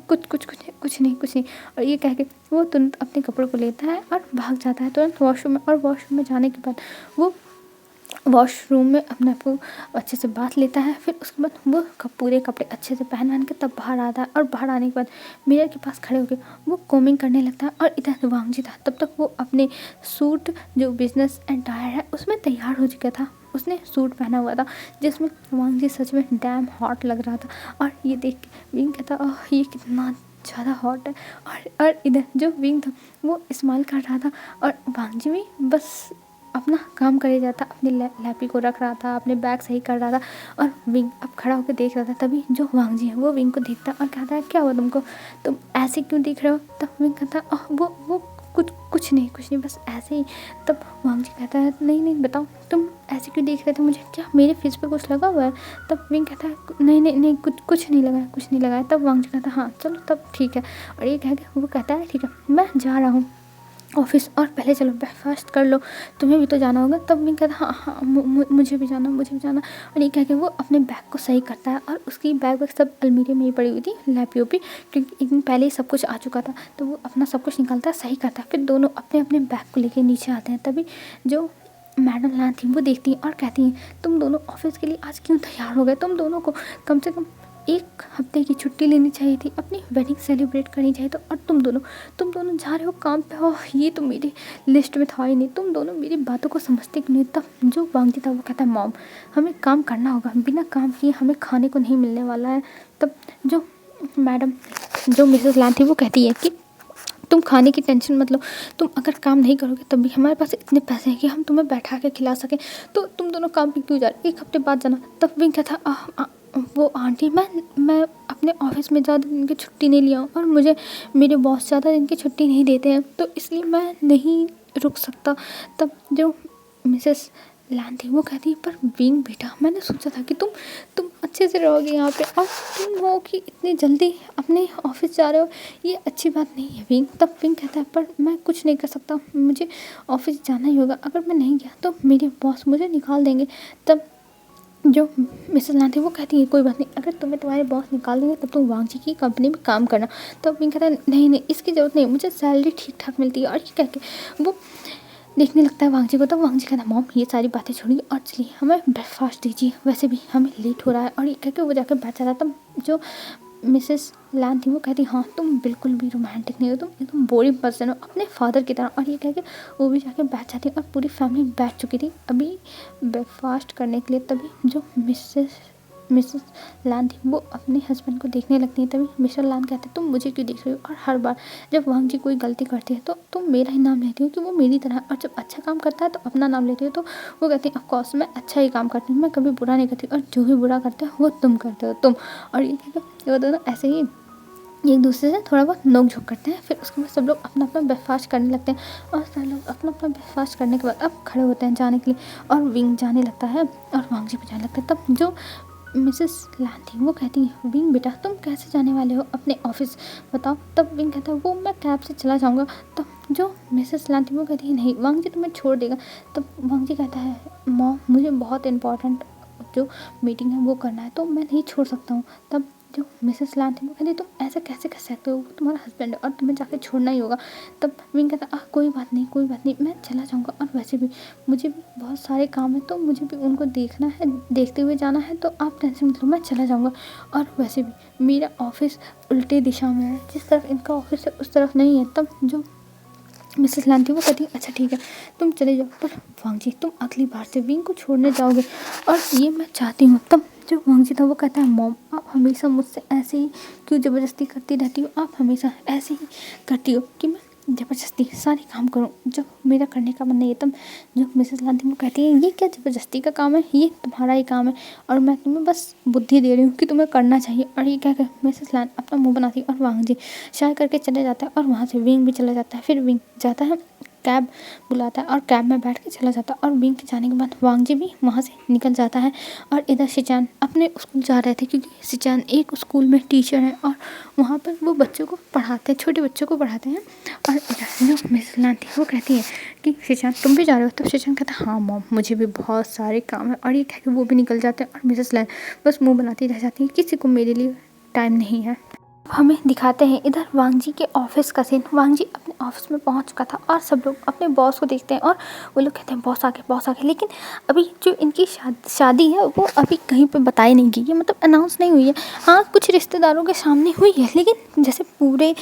कुछ नहीं। और ये कह के वो तुरंत अपने कपड़ों को लेता है और भाग जाता है तुरंत वॉशरूम में। और वॉशरूम में जाने के बाद वो वॉशरूम में अपने आप को अच्छे से बाथ लेता है। फिर उसके बाद वो पूरे कपड़े अच्छे से पहन के तब बाहर आता है। और बाहर आने के बाद मिरर के पास खड़े होकर वो कोमिंग करने लगता है। और इधर वांगजी था तब तक वो अपने सूट जो बिजनेस एंटायर है उसमें तैयार हो चुका था। उसने सूट पहना हुआ था जिसमें वांगजी सच में डैम हॉट लग रहा था। और ये देख के विंग कहता ओह ये कितना ज़्यादा हॉट है। और इधर जो विंग था वो स्माइल कर रहा था और वांगजी भी बस अपना काम करे जाता, अपने लैपी को रख रहा था, अपने बैग सही कर रहा था। और विंग अब खड़ा होकर देख रहा था। तभी जो वांगजी है वो विंग को देखता और कहता है क्या हुआ तुमको, तुम ऐसे क्यों दिख रहे हो। तब विंग कहता वो कुछ नहीं बस ऐसे ही। तब वांगजी कहता है नहीं बताओ तुम ऐसे क्यों देख रहे थे मुझे, क्या मेरे फेस पे कुछ लगा हुआ है। तब विंग कहता है नहीं कुछ नहीं लगाया। तब वांगजी कहता है हाँ चलो तब ठीक है। और ये कह के वो कहता है ठीक है मैं जा रहा हूँ ऑफिस और पहले चलो ब्रेकफास्ट कर लो, तुम्हें भी तो जाना होगा। तब विंग कहता हाँ मुझे भी जाना। और ये कह के वो अपने बैग को सही करता है। और उसकी बैग सब अलमीरे में ही पड़ी हुई थी लैपी क्योंकि एक दिन पहले ही सब कुछ आ चुका था। तो वो अपना सब कुछ निकालता है सही करता है। फिर दोनों अपने अपने बैग को लेके नीचे आते हैं। तभी जो मैडम लान थी वो देखती हैं और कहती हैं तुम दोनों ऑफिस के लिए आज क्यों तैयार हो गए, तुम दोनों को कम से कम 1 हफ्ते की छुट्टी लेनी चाहिए थी, अपनी वेडिंग सेलिब्रेट करनी चाहिए। तो और तुम दोनों जा रहे हो काम पे हो, ये तो मेरी लिस्ट में था ही नहीं, तुम दोनों मेरी बातों को समझते क्यों नहीं। तब जो वांगजी था वो कहता है मॉम हमें काम करना होगा, बिना काम किए हमें खाने को नहीं मिलने वाला है। तब जो मैडम जो मिसेस लान थी वो कहती है कि तुम खाने की टेंशन मत लो, तुम अगर काम नहीं करोगे तब भी हमारे पास इतने पैसे हैं कि हम तुम्हें बैठा के खिला सकें, तो तुम दोनों काम पे क्यों जा रहे, 1 हफ्ते बाद जाना। तब विंग कहता वो आंटी मैं अपने ऑफिस में ज़्यादा दिन की छुट्टी नहीं लिया हूँ और मुझे मेरे बॉस ज़्यादा दिन की छुट्टी नहीं देते हैं, तो इसलिए मैं नहीं रुक सकता। तब जो मिसेस लान थी वो कहती है पर विंग बेटा मैंने सोचा था कि तुम अच्छे से रहोगे यहाँ पे और तुम हो कि इतनी जल्दी अपने ऑफिस जा रहे हो, ये अच्छी बात नहीं है विंग। तब विंग कहता है पर मैं कुछ नहीं कर सकता, मुझे ऑफिस जाना ही होगा, अगर मैं नहीं गया तो मेरे बॉस मुझे निकाल देंगे। तब जो मिसेस लान थी वो कहती है कोई बात नहीं, अगर तुम्हें तुम्हारे बॉस निकाल देंगे तब तुम वांगजी की कंपनी में काम करना। तब विंग कहता है नहीं इसकी ज़रूरत नहीं, मुझे सैलरी ठीक ठाक मिलती है। और ये कह के वो देखने लगता है वांगजी को। तो वांगजी कहता है मॉम ये सारी बातें छोड़िए और चलिए हमें ब्रेकफास्ट दीजिए, वैसे भी हमें लेट हो रहा है। और ये कह के वो जाकर बैठ जाता। तब जो मिसेस लान थी वो कहती हाँ तुम बिल्कुल भी रोमांटिक नहीं हो, तुम एकदम बोरिंग पर्सन हो अपने फादर की तरह। और ये कह के वो भी जाके बैठ जाती और पूरी फैमिली बैठ चुकी थी अभी ब्रेकफास्ट करने के लिए। तभी जो मिसेस लान थी वो अपने हस्बैंड को देखने लगती है। तभी मिस्टर लान कहते तुम मुझे क्यों देख रही हो, और हर बार जब वांगजी कोई गलती करती है तो तुम मेरा ही नाम लेती हो कि वो मेरी तरह, और जब अच्छा काम करता है तो अपना नाम लेती हो। तो वो कहती है ऑफकोर्स मैं अच्छा ही काम करती हूँ, मैं कभी बुरा नहीं करती, और जो भी बुरा करते हो वो तुम करते हो तुम। और ये कहते वो दोनों ऐसे ही एक दूसरे से थोड़ा बहुत नोक झोंक करते हैं। फिर उसके बाद सब लोग अपना अपना ब्रेकफास्ट करने लगते हैं और सब लोग अपना अपना ब्रेकफास्ट करने के बाद अब खड़े होते हैं जाने के लिए। और विंग जाने लगता है और वांगजी भी जाने लगता है। तब जो मिसेस लान थी वो कहती है विंग बेटा तुम कैसे जाने वाले हो अपने ऑफिस बताओ। तब विंग कहता है वो मैं कैब से चला जाऊँगा। तब जो मिसेस लान थी वो कहती है नहीं वांगजी तुम्हें छोड़ देगा। तब वांगजी कहता है मॉम मुझे बहुत इंपॉर्टेंट जो मीटिंग है वो करना है तो मैं नहीं छोड़ सकता हूँ। तब जो मिसेस लान थी वो कहती तुम ऐसे कैसे कर सकते हो, वो तुम्हारा हस्बैंड है और तुम्हें जाके छोड़ना ही होगा। तब विंग कहता कोई बात नहीं मैं चला जाऊँगा, और वैसे भी मुझे भी बहुत सारे काम है तो मुझे भी उनको देखना है, देखते हुए जाना है, तो आप टेंशन मत लो मैं चला जाऊँगा। और वैसे भी मेरा ऑफिस उल्टे दिशा में है, जिस तरफ इनका ऑफिस है उस तरफ नहीं है। तब जो मिसेस लान थी वो कहती अच्छा ठीक है तुम चले जाओ, पर वांग जी तुम अगली बार से विंग को छोड़ने जाओगे और ये मैं चाहती हूँ। तब जो वांग जी था वो कहता है मॉम आप हमेशा मुझसे ऐसे ही क्यों ज़बरदस्ती करती रहती हो, आप हमेशा ऐसे ही करती हो कि मैं ज़बरदस्ती सारे काम करूँ जब मेरा करने का मन नहीं है। तब जो मिसेस लांती वो कहती है ये क्या ज़बरदस्ती का काम है, ये तुम्हारा ही काम है और मैं तुम्हें बस बुद्धि दे रही हूँ कि तुम्हें करना चाहिए। और ये क्या कर मिसेस लान अपना मुंह बनाती है और वांग जी शाय करके चले जाता है और वहाँ से विंग भी चला जाता है। फिर विंग जाता है कैब बुलाता है और कैब में बैठ के चला जाता है और विंग के जाने के बाद वांग जी भी वहाँ से निकल जाता है। और इधर शिचान अपने स्कूल जा रहे थे क्योंकि शिचान एक स्कूल में टीचर है और वहाँ पर वो बच्चों को पढ़ाते हैं, छोटे बच्चों को पढ़ाते हैं। और इधर जो मिस लांती वो कहती है कि शिचान तुम भी जा रहे हो, तब शिचान कहता है हाँ मॉम मुझे भी बहुत सारे काम है। और ये कह के वो भी निकल जाते हैं और मिसेस लान बस मुँह बनाती रह जाती है, किसी को मेरे लिए टाइम नहीं है। हमें दिखाते हैं इधर वांग जी के ऑफिस का सीन। वांग जी अपने ऑफिस में पहुंच चुका था और सब लोग अपने बॉस को देखते हैं और वो लोग कहते हैं बॉस आ गए। लेकिन अभी जो इनकी शादी है वो अभी कहीं पे बताई नहीं गई है, मतलब अनाउंस नहीं हुई है। हाँ कुछ रिश्तेदारों के सामने हुई है, लेकिन जैसे पूरे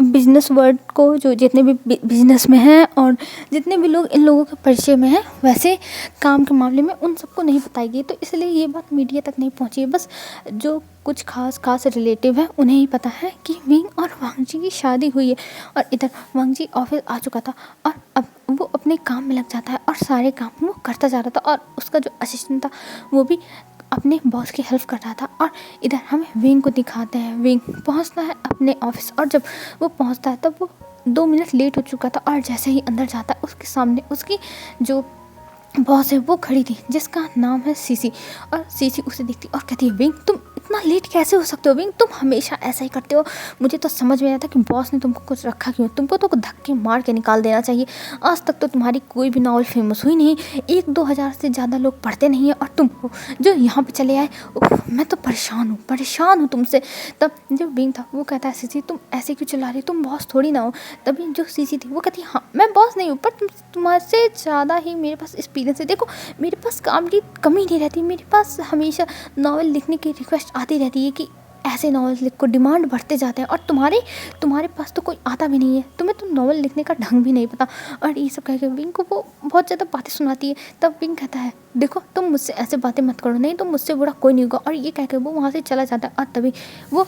बिजनेस वर्ल्ड को जो जितने भी बिजनेस में हैं और जितने भी लोग इन लोगों के परिचय में हैं, वैसे काम के मामले में उन सबको नहीं बताई गई। तो इसलिए ये बात मीडिया तक नहीं पहुँची है, बस जो कुछ खास रिलेटिव है उन्हें ही पता है कि विंग और वांग जी की शादी हुई है। और इधर वांग जी ऑफिस आ चुका था और अब वो अपने काम में लग जाता है और सारे काम वो करता जा रहा था और उसका जो असिस्टेंट था वो भी अपने बॉस की हेल्प कर रहा था। और इधर हमें विंग को दिखाते हैं, विंग पहुंचता है अपने ऑफिस और जब वो पहुंचता है तब वो 2 मिनट लेट हो चुका था और जैसे ही अंदर जाता है उसके सामने उसकी जो बॉस है वो खड़ी थी जिसका नाम है सीसी। और सीसी उसे देखती और कहती है विंग तुम इतना लेट कैसे हो सकते हो, विंग तुम हमेशा ऐसा ही करते हो, मुझे तो समझ में नहीं आता कि बॉस ने तुमको कुछ रखा क्यों, तुमको तो धक्के मार के निकाल देना चाहिए। आज तक तो तुम्हारी कोई भी नावल फेमस हुई नहीं, 1-2 हज़ार से ज़्यादा लोग पढ़ते नहीं हैं और तुम हो जो यहाँ पे चले आए। मैं तो परेशान हूँ तुमसे। तब जो विंग था वो कहता है सीसी तुम ऐसे क्यों चला रही, तुम बॉस थोड़ी ना हो। तभी जो सीसी थी वो कहती है हाँ मैं बॉस नहीं हूँ, पर तुम्हारे ज़्यादा ही मेरे पास एक्सपीरियंस है। देखो मेरे पास काम की कमी नहीं रहती, मेरे पास हमेशा नावल लिखने की रिक्वेस्ट आती रहती है कि ऐसे नावल लिखो, डिमांड बढ़ते जाते हैं और तुम्हारे पास तो कोई आता भी नहीं है, तुम्हें तो नावल लिखने का ढंग भी नहीं पता। और ये सब कह के विंग को वो बहुत ज़्यादा बातें सुनाती है। तब विंग कहता है देखो तुम मुझसे ऐसे बातें मत करो, नहीं तो मुझसे बुरा कोई नहीं होगा। और ये कह के वो वहाँ से चला जाता है और तभी वो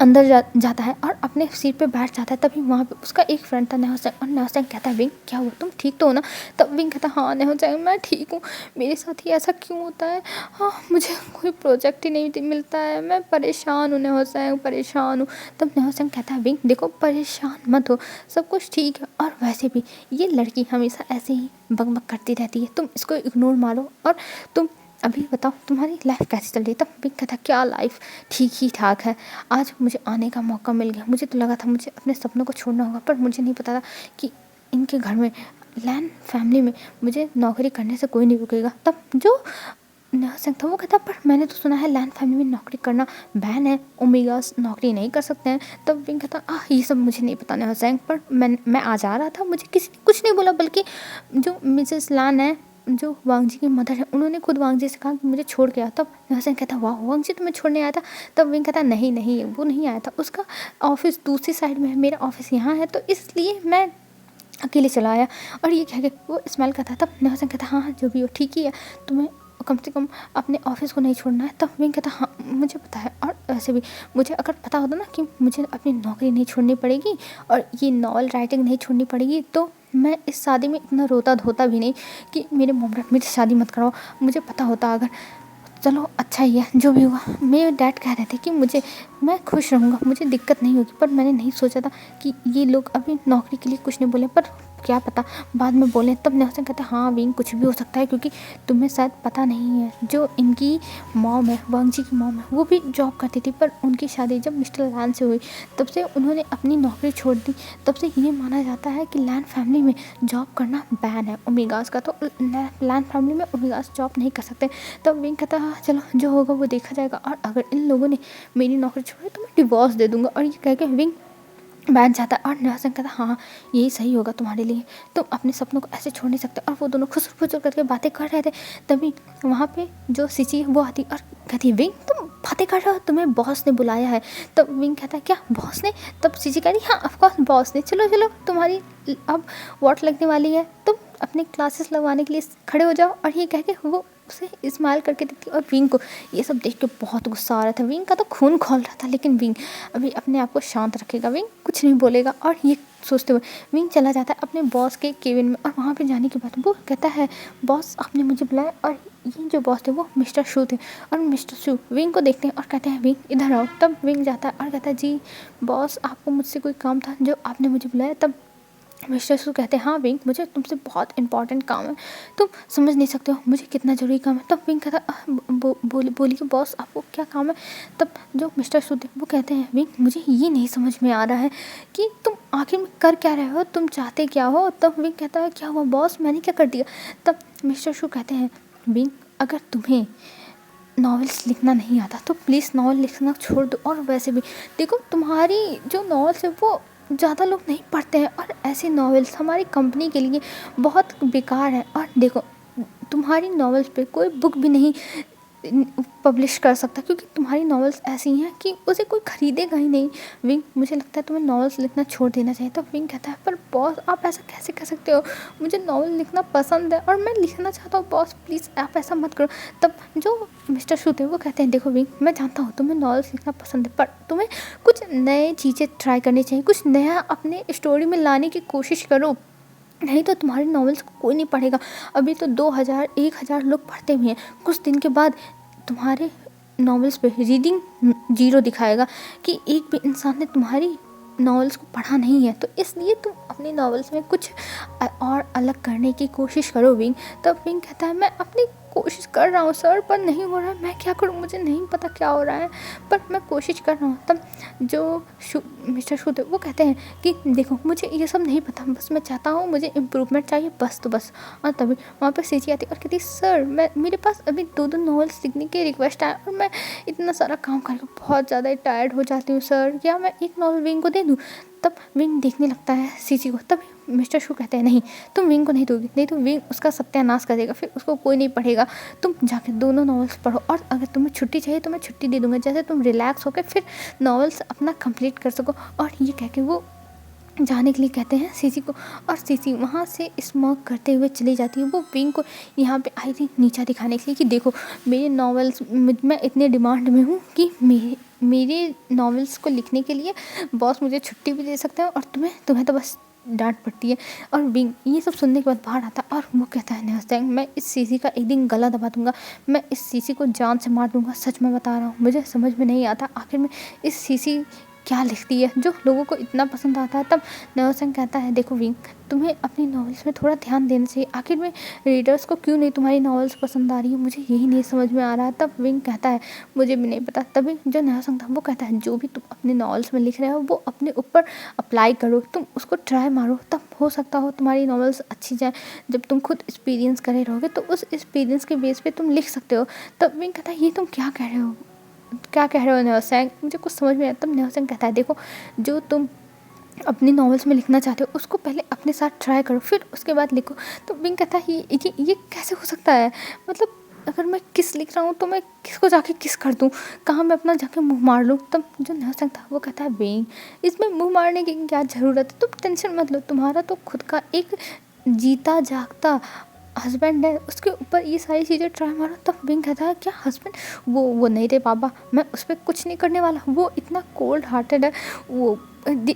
अंदर जाता है और अपने सीट पे बैठ जाता है। तभी वहाँ पे उसका एक फ्रेंड था नेहा सेंग और नेहा सेंग कहता है विंग क्या हुआ, तुम ठीक तो हो ना। तब विंग कहता है हाँ नेहा सेंग मैं ठीक हूँ, मेरे साथ ही ऐसा क्यों होता है, हाँ मुझे कोई प्रोजेक्ट ही नहीं मिलता है, मैं परेशान हूँ नेहा सेंग परेशान हूँ। तब नेहा सेंग कहता है विंग देखो परेशान मत हो, सब कुछ ठीक है और वैसे भी ये लड़की हमेशा ऐसे ही बकबक करती रहती है, तुम इसको इग्नोर मारो और तुम अभी बताओ तुम्हारी लाइफ कैसी चल रही है। तब विंग कहता क्या लाइफ ठीक ही ठाक है, आज मुझे आने का मौका मिल गया, मुझे तो लगा था मुझे अपने सपनों को छोड़ना होगा, पर मुझे नहीं पता था कि इनके घर में लैन फैमिली में मुझे नौकरी करने से कोई नहीं रुकेगा। तब जो नेहा सेंग था वो कहता पर मैंने तो सुना है लैन फैमिली में नौकरी करना बैन है, ओमेगास नौकरी नहीं कर सकते हैं। तब विंग कहता ये सब मुझे नहीं पता नेहा सेंग, पर मैं आ जा रहा था, मुझे किसी ने कुछ नहीं बोला, बल्कि जो मिसेस लैन है जो वांग जी की मदर है उन्होंने खुद वांग जी से कहा कि मुझे छोड़ के आओ। तब नेहा सेंग कहता वाह वांग जी तुम्हें छोड़ने आया था। तब विंग कहता नहीं वो नहीं आया था, उसका ऑफिस दूसरी साइड में है, मेरा ऑफिस यहाँ है, तो इसलिए मैं अकेले चला आया। और ये कह के वो स्मेल करता। तब नेहा सेंग कहता हाँ जो भी हो ठीक ही है, तुम्हें कम से कम अपने ऑफिस को नहीं छोड़ना है। तब विंग कहता हाँ मुझे पता है, और वैसे भी मुझे अगर पता होता ना कि मुझे अपनी नौकरी नहीं छोड़नी पड़ेगी और ये नॉवल राइटिंग नहीं छोड़नी पड़ेगी, तो मैं इस शादी में इतना रोता धोता भी नहीं कि मेरे मॉम डैड मेरी शादी मत कराओ। मुझे पता होता अगर, चलो अच्छा ही है जो भी हुआ। मेरे डैड कह रहे थे कि मैं खुश रहूँगा, मुझे दिक्कत नहीं होगी, पर मैंने नहीं सोचा था कि ये लोग अभी नौकरी के लिए कुछ नहीं बोले, पर क्या पता बाद में बोले। तब नेहा सेंग कहते हाँ विंग कुछ भी हो सकता है, क्योंकि तुम्हें शायद पता नहीं है जो इनकी मॉम है, वांग जी की मॉम है, वो भी जॉब करती थी, पर उनकी शादी जब मिस्टर लैन से हुई तब से उन्होंने अपनी नौकरी छोड़ दी। तब से ये माना जाता है कि लैन फैमिली में जॉब करना बैन है ओमेगास का, तो लैन फैमिली में ओमेगास जॉब नहीं कर सकते। तब विंग कहता हाँ चलो जो होगा वो देखा जाएगा, और अगर इन लोगों ने मेरी नौकरी छोड़ी तो मैं डिवोर्स दे दूँगा। और ये कह के विंग बैठ जाता है और नेहा सेंग कहता हाँ यही सही होगा तुम्हारे लिए, तुम अपने सपनों को ऐसे छोड़ नहीं सकते। और वो दोनों खुसर फुसर करके बातें कर रहे थे। तभी वहाँ पे जो सिची है वो आती और कहती है विंग तुम बातें कर रहे हो, तुम्हें बॉस ने बुलाया है। तब विंग कहता है क्या बॉस ने? तब सीजी कह रही हाँ ऑफकोर्स बॉस ने, चलो चलो तुम्हारी अब वॉट लगने वाली है, तुम अपने क्लासेस लगवाने के लिए खड़े हो जाओ। और ये कह के वो उसे इस्तेमाल करके देखती है। और विंग को ये सब देख के बहुत गुस्सा आ रहा था, विंग का तो खून खौल रहा था, लेकिन विंग अभी अपने आप को शांत रखेगा, विंग कुछ नहीं बोलेगा। और ये सोचते हुए विंग चला जाता है अपने बॉस के केबिन में। और वहाँ पे जाने के बाद वो कहता है बॉस आपने मुझे बुलाया। और ये जो बॉस थे वो मिस्टर शू थे। और मिस्टर शू विंग को देखते हैं और कहते हैं विंग इधर आओ। तब विंग जाता है और कहता है जी बॉस आपको मुझसे कोई काम था जो आपने मुझे बुलाया। तब मिस्टर शू कहते हैं हाँ विंग मुझे तुमसे बहुत इंपॉर्टेंट काम है, तुम समझ नहीं सकते हो मुझे कितना ज़रूरी काम है। तब विंग कहता है बोलिए बॉस आपको क्या काम है। तब जो मिस्टर शू थे वो कहते हैं विंग मुझे ये नहीं समझ में आ रहा है कि तुम आखिर में कर क्या रहे हो, तुम चाहते क्या हो। तब विंग कहता है क्या हुआ बॉस मैंने क्या कर दिया। तब मिस्टर शू कहते हैं विंग अगर तुम्हें नॉवेल्स लिखना नहीं आता तो प्लीज़ नॉवल लिखना छोड़ दो। और वैसे भी देखो तुम्हारी जो नॉवेल्स है वो ज़्यादा लोग नहीं पढ़ते हैं, और ऐसे नॉवेल्स हमारी कंपनी के लिए बहुत बेकार है। और देखो तुम्हारी नॉवेल्स पे कोई बुक भी नहीं पब्लिश कर सकता, क्योंकि तुम्हारी नॉवेल्स ऐसी हैं कि उसे कोई ख़रीदेगा ही नहीं। विंग मुझे लगता है तुम्हें नॉवेल्स लिखना छोड़ देना चाहिए। तो विंग कहता है पर बॉस आप ऐसा कैसे कह सकते हो, मुझे नॉवेल लिखना पसंद है और मैं लिखना चाहता हूँ बॉस प्लीज़ आप ऐसा मत करो। तब जो मिस्टर शू थे वो कहते हैं देखो विंग मैं जानता हूँ तुम्हें नॉवेल्स लिखना पसंद है, पर तुम्हें कुछ नए चीज़ें ट्राई करनी चाहिए, कुछ नया अपने स्टोरी में लाने की कोशिश करो, नहीं तो तुम्हारी नॉवेल्स को कोई नहीं पढ़ेगा। अभी तो 2000 1000 लोग पढ़ते हुए हैं, कुछ दिन के बाद तुम्हारे नॉवेल्स पे रीडिंग 0 दिखाएगा कि एक भी इंसान ने तुम्हारी नॉवेल्स को पढ़ा नहीं है। तो इसलिए तुम अपनी नॉवेल्स में कुछ और अलग करने की कोशिश करो विंग। तब विंग कहता है मैं अपनी कोशिश कर रहा हूँ सर पर नहीं हो रहा है, मैं क्या करूँ मुझे नहीं पता क्या हो रहा है, पर मैं कोशिश कर रहा हूँ। तब जो मिस्टर शू थे वो कहते हैं कि देखो मुझे ये सब नहीं पता, बस मैं चाहता हूँ मुझे इम्प्रूवमेंट चाहिए बस तो बस। और तभी वहाँ पर सीजी आती और कहती सर मैं मेरे पास अभी 2 नॉवेल्स लिखने की रिक्वेस्ट आया और मैं इतना सारा काम करके बहुत ज़्यादा टायर्ड हो जाती हूँ सर, क्या मैं एक नॉवेल विंग को दे दूँ। तब विंग देखने लगता है सीजी को। तब मिस्टर शू कहते हैं नहीं तुम विंग को नहीं दोगी, नहीं तो विंग उसका सत्यानाश कर देगा, फिर उसको कोई नहीं पढ़ेगा, तुम जाके 2 नॉवेल्स पढ़ो और अगर तुम्हें छुट्टी चाहिए तो मैं छुट्टी दे दूँगा, जैसे तुम रिलैक्स होकर फिर नॉवेल्स अपना कंप्लीट कर सको। और ये कह के वो जाने के लिए कहते हैं सीसी को, और सीसी वहाँ से स्मोक करते हुए चली जाती है। वो विंग को यहाँ पे आई थी नीचा दिखाने के लिए कि देखो मेरे नॉवेल्स मैं इतने डिमांड में हूँ कि मेरे नॉवेल्स को लिखने के लिए बॉस मुझे छुट्टी भी दे सकते हैं और तुम्हें तो बस डांट पड़ती है। और विंग ये सब सुनने के बाद बाहर आता है और वो कहता है नेहास्टैंग मैं इस सीसी का एक दिन गला दबा दूंगा, मैं इस सीसी को जान से मार दूंगा, सच में बता रहा हूँ मुझे समझ में नहीं आता आखिर में इस सीसी क्या लिखती है जो लोगों को इतना पसंद आता है। तब नेहास्टैंग कहता है देखो विंग तुम्हें अपनी नॉवेल्स में थोड़ा ध्यान देना चाहिए, आखिर में रीडर्स को क्यों नहीं तुम्हारी नॉवेल्स पसंद आ रही है मुझे यही नहीं समझ में आ रहा है। तब विंग कहता है मुझे भी नहीं पता। तभी जो नेहास्टैंग था वो कहता है जो भी तुम अपने नॉवेल्स में लिख रहे हो वो अपने ऊपर अप्लाई करो, तुम उसको ट्राई मारो, तब हो सकता हो तुम्हारी नॉवेल्स अच्छी जाए। जब तुम खुद एक्सपीरियंस करे रहोगे तो उस एक्सपीरियंस के बेस पे तुम लिख सकते हो। तब विंग कहता है ये तुम क्या कह रहे हो नेहास्टैंग, मुझे कुछ समझ में नहीं आता। तब नेहास्टैंग कहता है देखो जो तुम अपनी नॉवेल्स में लिखना चाहते हो उसको पहले अपने साथ ट्राई करो फिर उसके बाद लिखो। तो विंग कहता है ये कैसे हो सकता है, मतलब अगर मैं किस लिख रहा हूँ तो मैं किसको जाके किस कर दूँ, कहाँ मैं अपना जाके मुंह मार लूँ। तब जो नेहास्टैंग था वो कहता है विंग इसमें मुंह मारने की क्या ज़रूरत है, तुम टेंशन मत लो, तुम्हारा तो खुद का एक जीता जागता हस्बैंड है, उसके ऊपर ये सारी चीज़ें ट्राई मारो। तब विंग कहता है क्या हस्बैंड, वो नहीं रे बाबा मैं उस पर कुछ नहीं करने वाला, वो इतना कोल्ड हार्टेड है, वो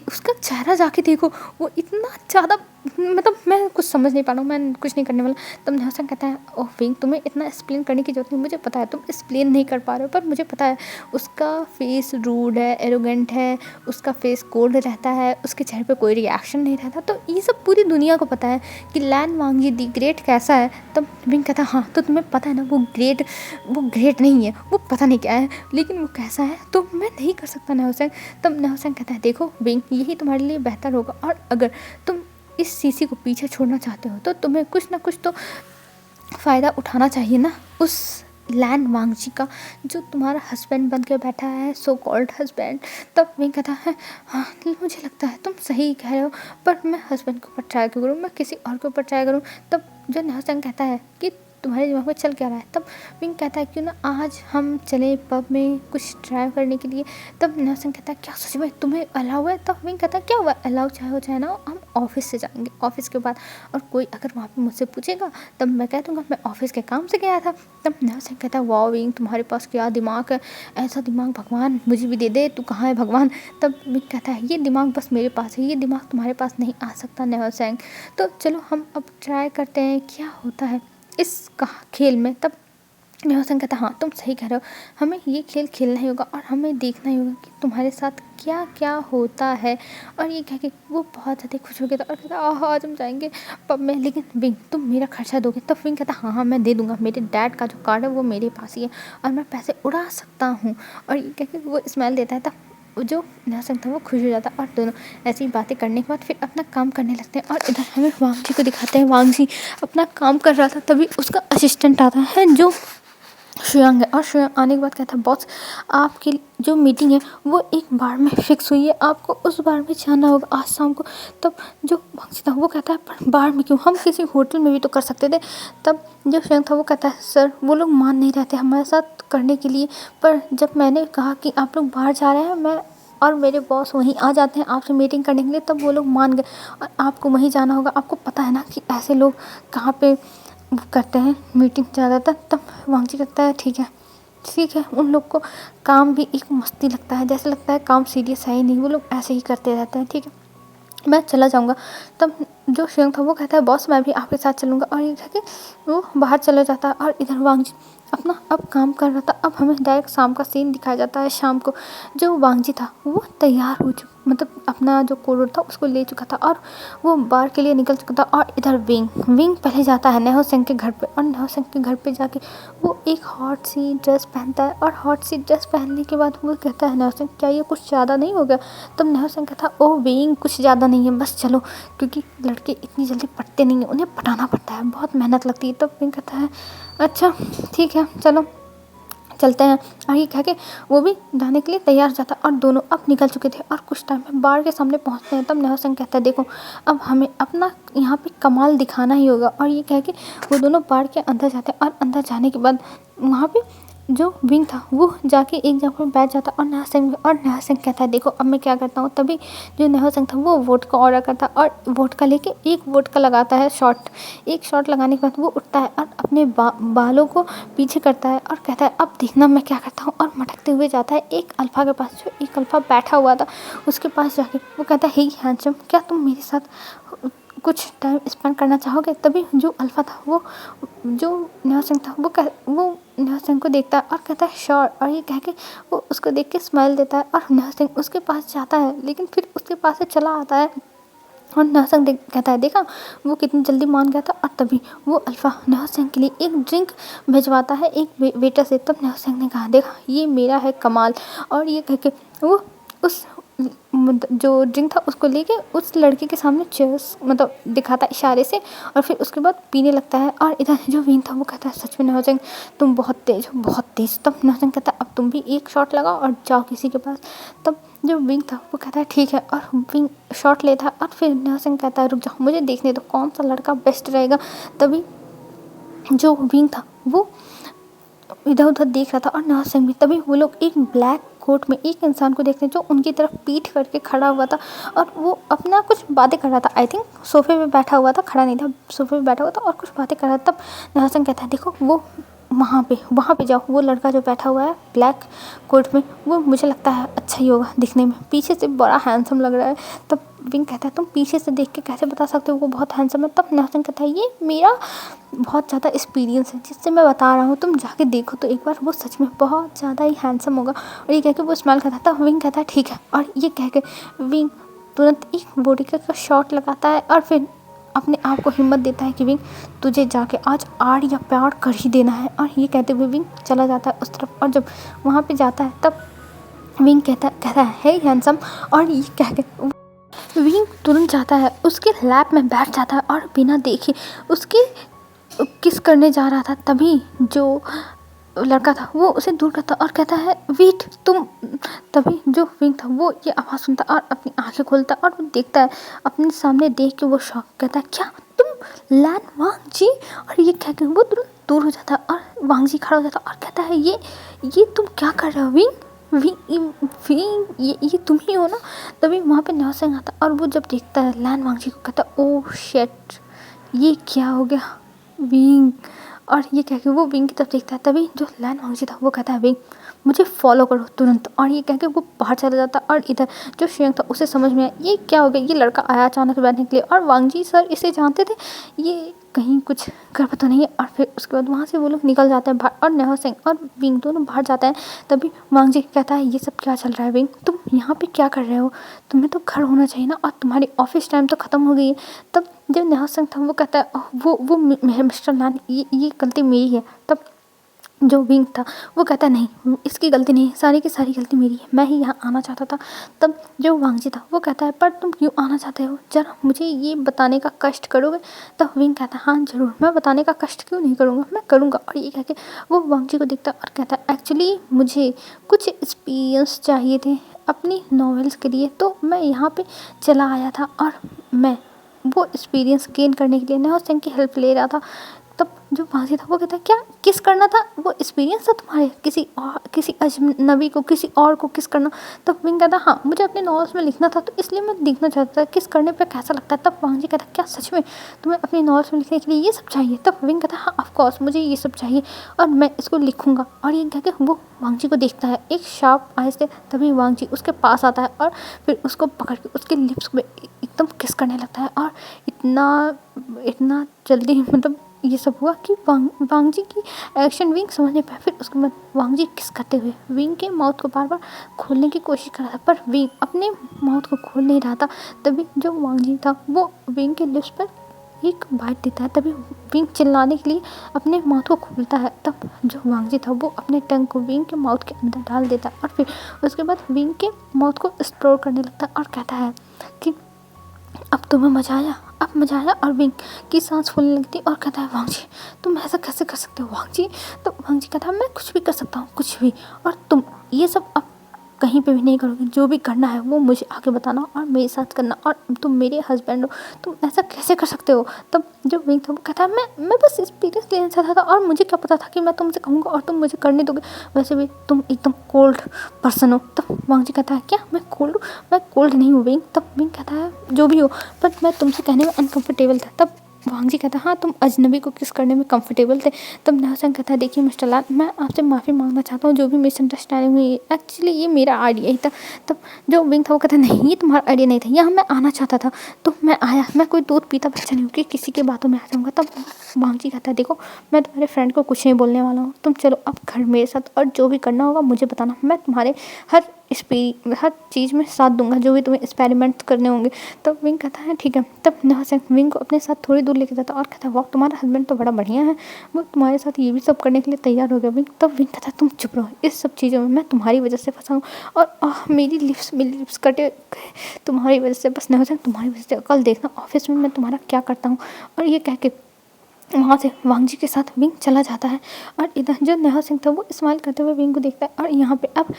उसका चेहरा जाके देखो वो इतना ज़्यादा, मतलब मैं कुछ समझ नहीं पा रहा हूँ, मैं कुछ नहीं करने वाला। तब नेहास्टैंग कहता है ओह विंग तुम्हें इतना एक्सप्लेन करने की जरूरत नहीं, मुझे पता है तुम एक्सप्लेन नहीं कर पा रहे हो, पर मुझे पता है उसका फेस रूड है, एरोगेंट है, उसका फेस कोल्ड रहता है, उसके चेहरे पे कोई रिएक्शन नहीं रहता, तो ये सब पूरी दुनिया को पता है कि लैन वांगी दी ग्रेट कैसा है। तब विंग कहता है हाँ तो तुम्हें पता है ना वो ग्रेट नहीं है, वो पता नहीं क्या है, लेकिन वो कैसा है तो मैं नहीं कर सकता नेहास्टैंग। तब नेहास्टैंग कहता है देखो विंग यही तुम्हारे लिए बेहतर होगा, और अगर तुम इस सीसी को पीछे छोड़ना चाहते हो तो तुम्हें कुछ ना कुछ तो फ़ायदा उठाना चाहिए ना उस लैन वांगजी का जो तुम्हारा हस्बैंड बन के बैठा है, सो कॉल्ड हस्बैंड। तब विंग कहता है हाँ मुझे लगता है तुम सही कह रहे हो, पर मैं हस्बैंड के ऊपर ट्राई क्यों करूँ, मैं किसी और के ऊपर ट्राई करूँ। तब जो नेहास्टैंग कहता है कि तुम्हारे दिमाग में चल क्या रहा है? तब विंग कहता है क्यों ना आज हम चले पब में कुछ ट्राई करने के लिए। तब नेहा कहता है क्या सच में तुम्हें अलाउ है? तब विंग कहता है क्या हुआ, अलाउ चाहे हो चाहे ना हो, हम ऑफिस से जाएंगे ऑफिस के बाद, और कोई अगर वहाँ पे मुझसे पूछेगा तब मैं कह दूँगा मैं ऑफिस के काम से गया था। तब नेहा कहता है वाह विंग तुम्हारे पास क्या दिमाग है, ऐसा दिमाग भगवान मुझे भी दे दे, तू कहाँ है भगवान। तब विंग कहता है ये दिमाग बस मेरे पास है, ये दिमाग तुम्हारे पास नहीं आ सकता नेहा सिंह। तो चलो हम अब ट्राई करते हैं क्या होता है इस खेल में। तब नेहा सिंह कहता हाँ तुम सही कह रहे हो, हमें ये खेल खेलना ही होगा और हमें देखना ही होगा कि तुम्हारे साथ क्या क्या होता है। और ये कह के वो बहुत ज़्यादा खुश हो गया था और कहता आह आज हम जाएंगे पब में, लेकिन विंग तुम मेरा खर्चा दोगे? तब विंग कहता हाँ हाँ मैं दे दूंगा, मेरे डैड का जो कार्ड है वो मेरे पास ही है और मैं पैसे उड़ा सकता हूँ। और ये कह के वो स्माइल देता है। तब जो नेहा सिंह था वो खुश हो जाता है और दोनों ऐसी बातें करने के बाद फिर अपना काम करने लगते हैं। और इधर हमें वांग जी को दिखाते हैं, वांग जी अपना काम कर रहा था, तभी उसका असिस्टेंट आता है जो श्रेयांग है। और श्रेयांग आने के बाद कहता है बॉस आपकी जो मीटिंग है वो एक बार में फिक्स हुई है, आपको उस बार में जाना होगा आज शाम को। तब जो वांगजी था वो कहता है पर बार में क्यों, हम किसी होटल में भी तो कर सकते थे। तब जो श्रेयांग था वो कहता है सर वो लोग मान नहीं रहते हमारे साथ करने के लिए, पर जब मैंने कहा कि आप लोग बाहर जा रहे हैं मैं और मेरे बॉस वहीं आ जाते हैं आपसे मीटिंग करने के लिए, तब वो लोग मान गए। और आपको वहीं जाना होगा, आपको पता है ना कि ऐसे लोग कहाँ पे करते हैं मीटिंग ज़्यादातर। तब वांगजी कहता है ठीक है, उन लोग को काम भी एक मस्ती लगता है, जैसे लगता है काम सीरियस है ही नहीं, वो लोग ऐसे ही करते रहते हैं, ठीक है मैं चला जाऊँगा। तब जो श्रेयांग था वो कहता है बॉस मैं भी आपके साथ चलूँगा। और ये कह के वो बाहर चला जाता है और इधर वांगजी अपना अब काम कर रहा था। अब हमें डायरेक्ट शाम का सीन दिखाया जाता है। शाम को जो वांगजी था वो तैयार हो चुका, मतलब अपना जो कोड था उसको ले चुका था और वो बार के लिए निकल चुका था। और इधर विंग पहले जाता है नेहा सिंह के घर पे, और नेहा सिंह के घर पे जाके वो एक हॉट सी ड्रेस पहनता है। और हॉट सी ड्रेस पहनने के बाद वो कहता है नेहा सिंह क्या ये कुछ ज़्यादा नहीं हो गया? तब नेहा सिंह कहता ओ विंग कुछ ज़्यादा नहीं है, बस चलो, क्योंकि लड़के इतनी जल्दी पटते नहीं हैं, उन्हें पटाना पड़ता है, बहुत मेहनत लगती है। तब विंग कहता है अच्छा ठीक है चलो चलते हैं। और ये कह के वो भी जाने के लिए तैयार हो जाता है और दोनों अब निकल चुके थे और कुछ टाइम में बार के सामने पहुंचते हैं। तब नेहा सिंह कहता है देखो अब हमें अपना यहाँ पे कमाल दिखाना ही होगा। और ये कह के वो दोनों बार के अंदर जाते हैं और अंदर जाने के बाद वहाँ पे जो विंग था वो जाके एक जगह पर बैठ जाता और नेहा सिंह कहता है देखो अब मैं क्या करता हूँ। तभी जो नेहा सिंह था वो वोडका ऑर्डर करता है और वोडका लेके एक वोडका लगाता है एक शॉट लगाने के बाद वो उठता है और अपने बालों को पीछे करता है और कहता है अब देखना मैं क्या करता हूँ। और मटकते हुए जाता है एक अल्फा के पास, जो एक अल्फा बैठा हुआ था उसके पास जाके वो कहता है हे हैंडसम क्या तुम मेरे साथ कुछ टाइम स्पेंड करना चाहोगे? तभी जो अल्फा था वो जो नेहा सिंह था वो नेहा सिंह को देखता है और कहता है श्योर। और ये कह के वो उसको देख के स्माइल देता है और नेहा सिंह उसके पास जाता है, लेकिन फिर उसके पास से चला आता है। और नेहा सिंह कहता है देखा वो कितनी जल्दी मान गया था। और तभी वो अल्फा नेहा सिंह के लिए एक ड्रिंक भिजवाता है एक वेटर से। तब नेहा सिंह ने कहा देखा ये मेरा है कमाल। और ये कह के वो उस जो ड्रिंक था उसको लेके उस लड़के के सामने चेयर्स मतलब दिखाता इशारे से और फिर उसके बाद पीने लगता है। और इधर जो विंग था वो कहता है सच में नेहा सिंह तुम बहुत तेज हो बहुत तेज। तब नेहा सिंह कहता है अब तुम भी एक शॉट लगाओ और जाओ किसी के पास। तब जो विंग था वो कहता है ठीक है और विंग शॉट लेता है और फिर नेहा सिंह कहता है रुक जाओ मुझे देखने दो कौन सा लड़का बेस्ट रहेगा। तभी जो विंग था वो इधर उधर देख रहा था और नेहा सिंह भी। तभी वो लोग एक ब्लैक कोट में एक इंसान को देखते जो उनकी तरफ पीठ करके खड़ा हुआ था और वो अपना कुछ बातें कर रहा था। आई थिंक सोफे पे बैठा हुआ था, खड़ा नहीं था, सोफे पे बैठा हुआ था और कुछ बातें कर रहा था। तब नेहा सिंह कहता है देखो वो वहाँ पे जाओ, वो लड़का जो बैठा हुआ है ब्लैक कोट में वो मुझे लगता है अच्छा ही होगा दिखने में, पीछे से बड़ा हैंडसम लग रहा है। तब विंग कहता है तुम पीछे से देख के कैसे बता सकते हो वो बहुत हैंडसम है? तब नेहा सिंह कहता है ये मेरा बहुत ज़्यादा एक्सपीरियंस है जिससे मैं बता रहा हूँ, तुम जाके देखो तो एक बार वो सच में बहुत ज़्यादा ही हैंडसम होगा। और ये कह के वो स्माइल करता था। विंग कहता है ठीक है। और ये कह के विंग तुरंत एक वोडका का शॉट लगाता है और फिर अपने आप को हिम्मत देता है कि विंग तुझे जाके आज आड़ या प्यार कर ही देना है। और ये कहते हुए विंग चला जाता है उस तरफ। और जब वहाँ पे जाता है तब विंग कहता है हे हैंडसम। और ये कह के विंग तुरंत जाता है उसके लैप में बैठ जाता है और बिना देखे उसकी किस करने जा रहा था। तभी जो लड़का था वो उसे दूर करता और कहता है वेट तुम। तभी जो विंग था वो ये आवाज़ सुनता और अपनी आंखें खोलता और वो देखता है अपने सामने देख के वो शॉक कहता है क्या तुम लैन वांग जी? और ये कह के वो दूर हो जाता है और वांग जी खड़ा हो जाता है और कहता है ये तुम क्या कर रहे हो विंग विंग विंग, ये तुम ही हो ना। तभी वहाँ पे नौ सिंह आता और वो जब देखता है लैन वांग जी को कहता है ओह शिट, ये क्या हो गया विंग। और ये कह के वो विंग की तरफ देखता है। तभी जो लैन वांग जी था वो कहता है विंग मुझे फॉलो करो तुरंत। और ये कह के वो बाहर चला जाता है और इधर जो शियांग था उसे समझ में आया ये क्या हो गया, ये लड़का आया अचानक बैठने के लिए और वांग जी सर इसे जानते थे, ये कहीं कुछ गड़बड़ तो नहीं है। और फिर उसके बाद वहाँ से वो लोग निकल जाते हैं बाहर और नेहा सिंह और विंग दोनों बाहर जाते हैं। तभी वांग जी कहता है ये सब क्या चल रहा है विंग, तुम यहाँ पे क्या कर रहे हो, तुम्हें तो घर होना चाहिए ना और तुम्हारी ऑफिस टाइम तो ख़त्म हो गई है। तब जब नेहा सिंह था वो कहता है वो मिस्टर लैन ये गलती मेरी है। तब जो विंग था वो कहता नहीं इसकी गलती नहीं, सारी की सारी गलती मेरी है, मैं ही यहाँ आना चाहता था। तब जो वांग जी था वो कहता है पर तुम क्यों आना चाहते हो, जरा मुझे ये बताने का कष्ट करोगे। तब विंग कहता है हाँ ज़रूर, मैं बताने का कष्ट क्यों नहीं करूँगा, मैं करूँगा। और ये कह के वो वांग जी को देखता है और कहता है एक्चुअली मुझे कुछ एक्सपीरियंस चाहिए थे अपनी नॉवेल्स के लिए, तो मैं यहाँ पर चला आया था और मैं वो एक्सपीरियंस गेन करने के लिए नेहा सिंह की हेल्प ले रहा था। तब जो वांग जी था वो कहता है क्या किस करना था, वो एक्सपीरियंस था तुम्हारे किसी अजनबी को किसी और को किस करना। तब विंग कहता हाँ मुझे अपने नॉवेल्स में लिखना था तो इसलिए मैं देखना चाहता था किस करने पे कैसा लगता है। तब वांग जी कहता क्या सच में तुम्हें अपनी नॉवेल्स में लिखने के लिए ये सब चाहिए। तब विंग कहता हाँ ऑफकोर्स मुझे ये सब चाहिए और मैं इसको लिखूंगा। और ये कह के वो वांग जी को देखता है एक शार्प आइज से। तभी वांग जी उसके पास आता है और फिर उसको पकड़ के उसके लिप्स में एकदम किस करने लगता है। और इतना जल्दी मतलब ये सब हुआ कि वांग जी की एक्शन विंग समझ नहीं पाया। फिर उसके बाद वांग जी किस करते हुए विंग के माउथ को बार बार खोलने की कोशिश कर रहा था पर विंग अपने माउथ को खोल नहीं रहा था। तभी जो वांग जी था वो विंग के लिप्स पर एक बाइट देता है। तभी विंग चिल्लाने के लिए अपने माउथ को खोलता है। तब जो वांग जी था वो अपने टंग को विंग के माउथ के अंदर डाल देता है और फिर उसके बाद विंग के माउथ को एक्सप्लोर करने लगता है और कहता है कि अब तुम्हें मजा आया, अब मजा आया। और विंग की सांस फूलने लगती और कहता है वांग जी तुम ऐसा कैसे कर सकते हो वांग जी। तो वांग जी कहता है मैं कुछ भी कर सकता हूँ कुछ भी, और तुम ये सब अब कहीं पे भी नहीं करोगे, जो भी करना है वो मुझे आगे बताना और मेरे साथ करना, और तुम मेरे हस्बैंड हो, तुम ऐसा कैसे कर सकते हो। तब जो विंग था वो कहता है मैं बस एक्सपीरियंस लेना चाहता था और मुझे क्या पता था कि मैं तुमसे कहूँगा और तुम मुझे करने दोगे, वैसे भी तुम एकदम कोल्ड पर्सन हो। तब वांग जी कहता है क्या मैं कोल्ड हूँ, मैं कोल्ड नहीं हूँ विंग। तब विंग कहता है जो भी हो पर मैं तुमसे कहने में अनकम्फर्टेबल था। तब वांग जी कहता हाँ तुम अजनबी को किस करने में कंफर्टेबल थे। तब नेहा सिंह कहता है देखिए मिस्टर लाल मैं आपसे माफ़ी मांगना चाहता हूँ जो भी मिसअंडरस्टैंडिंग हुई, एक्चुअली ये मेरा आइडिया ही था। तब जो विंग था वो कहता नहीं ये तुम्हारा आइडिया नहीं था, यहाँ मैं आना चाहता था तो मैं आया, मैं कोई दूध पीता बच्चा नहीं हूँ कि किसी की बातों में आ जाऊँगा। तब वांग जी कहता है देखो मैं तुम्हारे फ्रेंड को कुछ नहीं बोलने वाला हूँ, तुम चलो अब घर मेरे साथ और जो भी करना होगा मुझे बताना, मैं तुम्हारे हर चीज़ में साथ दूंगा, जो भी तुम्हें एक्सपेरिमेंट करने होंगे। तब विंग कहता है ठीक है। तब नेहा सिंह विंग को अपने साथ थोड़ी दूर लेके जाता और कहता है वाह तुम्हारा हस्बैंड तो बड़ा बढ़िया है, वो तुम्हारे साथ ये भी सब करने के लिए तैयार हो गया विंग। तब विंग कहता है तुम चुप रहो, इस सब चीज़ों में मैं तुम्हारी वजह से फंसा हूँ और मेरी लिप्स कटे गए तुम्हारी वजह से, बस नेहा सिंह तुम्हारी वजह से, कल देखना ऑफिस में मैं तुम्हारा क्या करता हूँ। और ये कह के वहाँ से वांग जी के साथ विंग चला जाता है। और इधर जो नेहा सिंह था वो स्माइल करते हुए विंग को देखता है। और यहाँ पे अब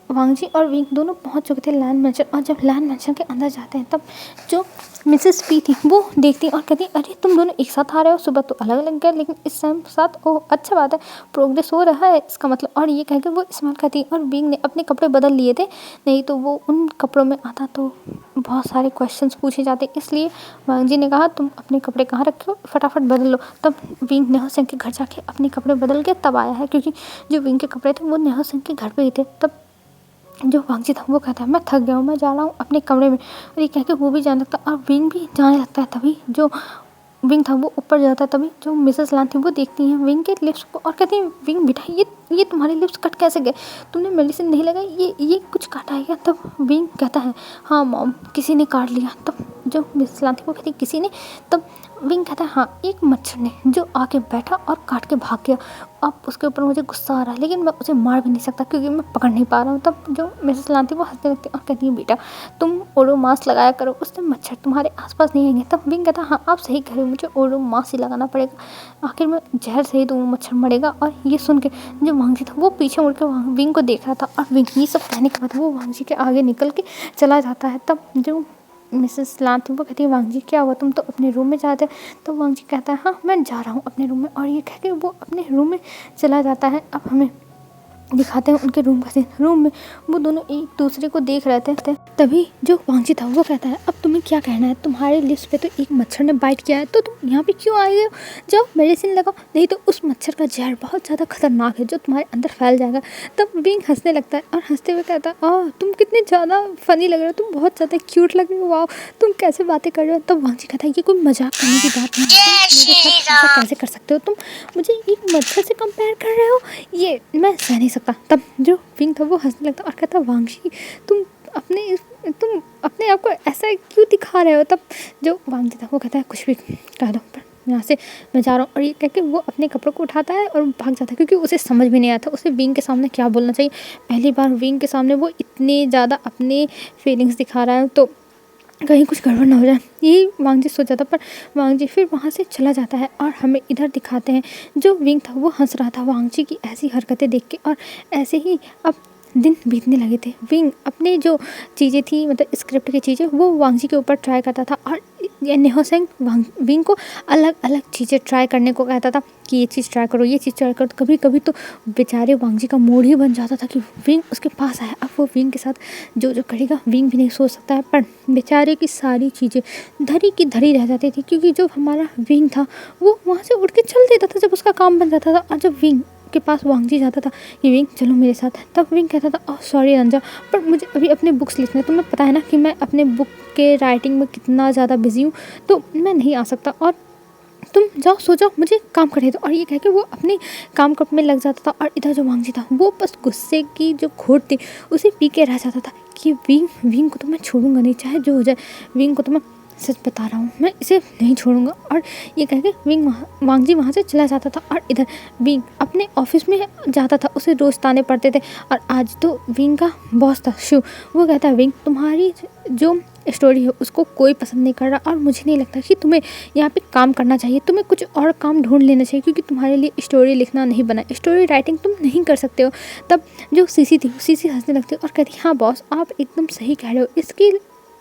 वांग जी और विंग दोनों पहुंच चुके थे लैंड मैंशन, और जब लैंड मैंशन के अंदर जाते हैं तब जो मिसेस पी थी वो देखती और कहती अरे तुम दोनों एक साथ आ रहे हो, सुबह तो अलग अलग गए लेकिन इस टाइम साथ, ओह अच्छा बात है, प्रोग्रेस हो रहा है इसका मतलब। और ये कह के वो स्माइल करती और विंग ने अपने कपड़े बदल लिए थे, नहीं तो वो उन कपड़ों में आता तो बहुत सारे क्वेश्चंस पूछे जाते, इसलिए वांग जी ने कहा तुम अपने कपड़े कहाँ रखे हो, फटाफट बदल लो। तब विंग नेहा सिंह के घर जाके अपने कपड़े बदल के तब आया है, क्योंकि जो विंग के कपड़े थे वो नेहा सिंह के घर पे ही थे। तब जो वांग जी था वो कहता है मैं थक गया हूँ, मैं जा रहा हूँ अपने कमरे में। और ये कह के वो भी जाने लगता है और विंग भी जाने लगता है। तभी जो विंग था वो ऊपर जाता है। तभी जो मिसेस लान थी वो देखती हैं विंग के लिप्स को और कहती है विंग बेटा ये तुम्हारे लिप्स कट कैसे गए, तुमने मेडिसिन नहीं लगाई, ये कुछ काटा है क्या। तब विंग कहता है हाँ मॉम किसी ने काट लिया। तब जो मिसेस लान थी वो कहती किसी ने। तब विंग कहता है हाँ एक मच्छर ने जो आके बैठा और काट के भाग गया, अब उसके ऊपर मुझे गुस्सा आ रहा है लेकिन मैं उसे मार भी नहीं सकता क्योंकि मैं पकड़ नहीं पा रहा हूँ। तब जो मिसेस लान थी वो हंसने लगती है और कहती है बेटा तुम ओडोमॉस लगाया करो, उससे मच्छर तुम्हारे आसपास नहीं आएंगे। तब विंग कहता हाँ आप सही कह रहे हो, मुझे ओडोमॉस ही लगाना पड़ेगा, आखिर में जहर से ही तो वो मच्छर मरेगा। और ये सुन के जो वांग जी था वो पीछे मुड़ के विंग को देख रहा था और विंग ये सब कहने के बाद वो वांग जी के आगे निकल के चला जाता है। तब जो मिसेस लान थी वो कहती है वांग जी क्या हुआ, तुम तो अपने रूम में जाते। तो वांग जी कहता है हाँ मैं जा रहा हूँ अपने रूम में, और ये कह के वो अपने रूम में चला जाता है। अब हमें दिखाते हैं उनके रूम का सीन। रूम में वो दोनों एक दूसरे को देख रहे थे। तभी जो वांगजी था वो कहता है अब तुम्हें क्या कहना है, तुम्हारे लिप्स पे तो एक मच्छर ने बाइट किया है, तो तुम यहाँ पे क्यों आए हो, जाओ मेडिसिन लगाओ, नहीं तो उस मच्छर का जहर बहुत ज़्यादा खतरनाक है जो तुम्हारे अंदर फैल जाएगा। तब विंग हंसने लगता है और हंसते हुए कहता है तुम कितने ज़्यादा फनी लग रहे हो, तुम बहुत ज़्यादा क्यूट लग रहे हो, वाह तुम कैसे बातें कर रहे हो। तब वांगजी कहता है ये कोई मजाक करने की बात नहीं है, मेरे साथ ऐसा कैसे कर सकते हो, तुम मुझे एक मच्छर से कंपेयर कर रहे हो, ये मैं सह नहीं सकता। तब जो विंग था वो हंसने लगता और कहता वांगजी तुम अपने आप को ऐसा क्यों दिखा रहे हो। तब जो वांगजी था वो कहता है कुछ भी कह दो पर यहाँ से मैं जा रहा हूँ, और ये कह के वो अपने कपड़ों को उठाता है और भाग जाता है, क्योंकि उसे समझ भी नहीं आता उसे विंग के सामने क्या बोलना चाहिए। पहली बार विंग के सामने वो इतने ज़्यादा अपने फीलिंग्स दिखा रहा है तो कहीं कुछ गड़बड़ ना हो जाए, यही वांगजी सोच जाता। पर वांगजी फिर वहाँ से चला जाता है और हमें इधर दिखाते हैं जो विंग था वो हंस रहा था वांगजी की ऐसी हरकतें देख के, और ऐसे ही अब दिन बीतने लगे थे। विंग अपने जो चीज़ें थी मतलब स्क्रिप्ट की चीज़ें वो वांगजी के ऊपर ट्राई करता था, और नेहोसेंग विंग को अलग अलग चीज़ें ट्राई करने को कहता था कि ये चीज़ ट्राई करो, ये चीज़ ट्राई करो। कभी कभी तो बेचारे वांगजी का मूड ही बन जाता था कि विंग उसके पास आया, अब वो विंग के साथ जो जो करेगा विंग भी नहीं सोच सकता है। पर बेचारे की सारी चीज़ें धरी की धरी रह जाती थी, क्योंकि जो हमारा विंग था वो वहाँ से उठ के चल देता था जब उसका काम बन जाता था, और जब विंग के पास वांगजी जाता था कि विंग चलो मेरे साथ, तब विंग कहता था सॉरी रंजा पर मुझे अभी अपने बुक्स लिखने, तुम्हें पता है ना कि मैं अपने बुक के राइटिंग में कितना ज़्यादा बिजी हूँ, तो मैं नहीं आ सकता, और तुम जाओ सो जाओ, मुझे काम करने दो। और ये कह के वो अपने काम में लग जाता था, और इधर जो वांगजी था वो बस गुस्से की जो घोट थी उसे पी के रह जाता था कि विंग को तो मैं छोड़ूंगा नहीं, चाहे जो हो जाए, विंग को तो मैं सच बता रहा हूँ मैं इसे नहीं छोड़ूंगा। और ये कह के वांगजी वहाँ से चला जाता था, और इधर विंग अपने ऑफिस में जाता था, उसे रोज ताने पड़ते थे। और आज तो विंग का बॉस था शू, वो कहता है विंग तुम्हारी जो स्टोरी है उसको कोई पसंद नहीं कर रहा, और मुझे नहीं लगता कि तुम्हें यहाँ पे काम करना चाहिए, तुम्हें कुछ और काम ढूंढ लेना चाहिए, क्योंकि तुम्हारे लिए स्टोरी लिखना नहीं बना, स्टोरी राइटिंग तुम नहीं कर सकते हो। तब जो सीसी थी सीसी हंसने लगती और कहती हाँ बॉस आप एकदम सही कह रहे हो, इसके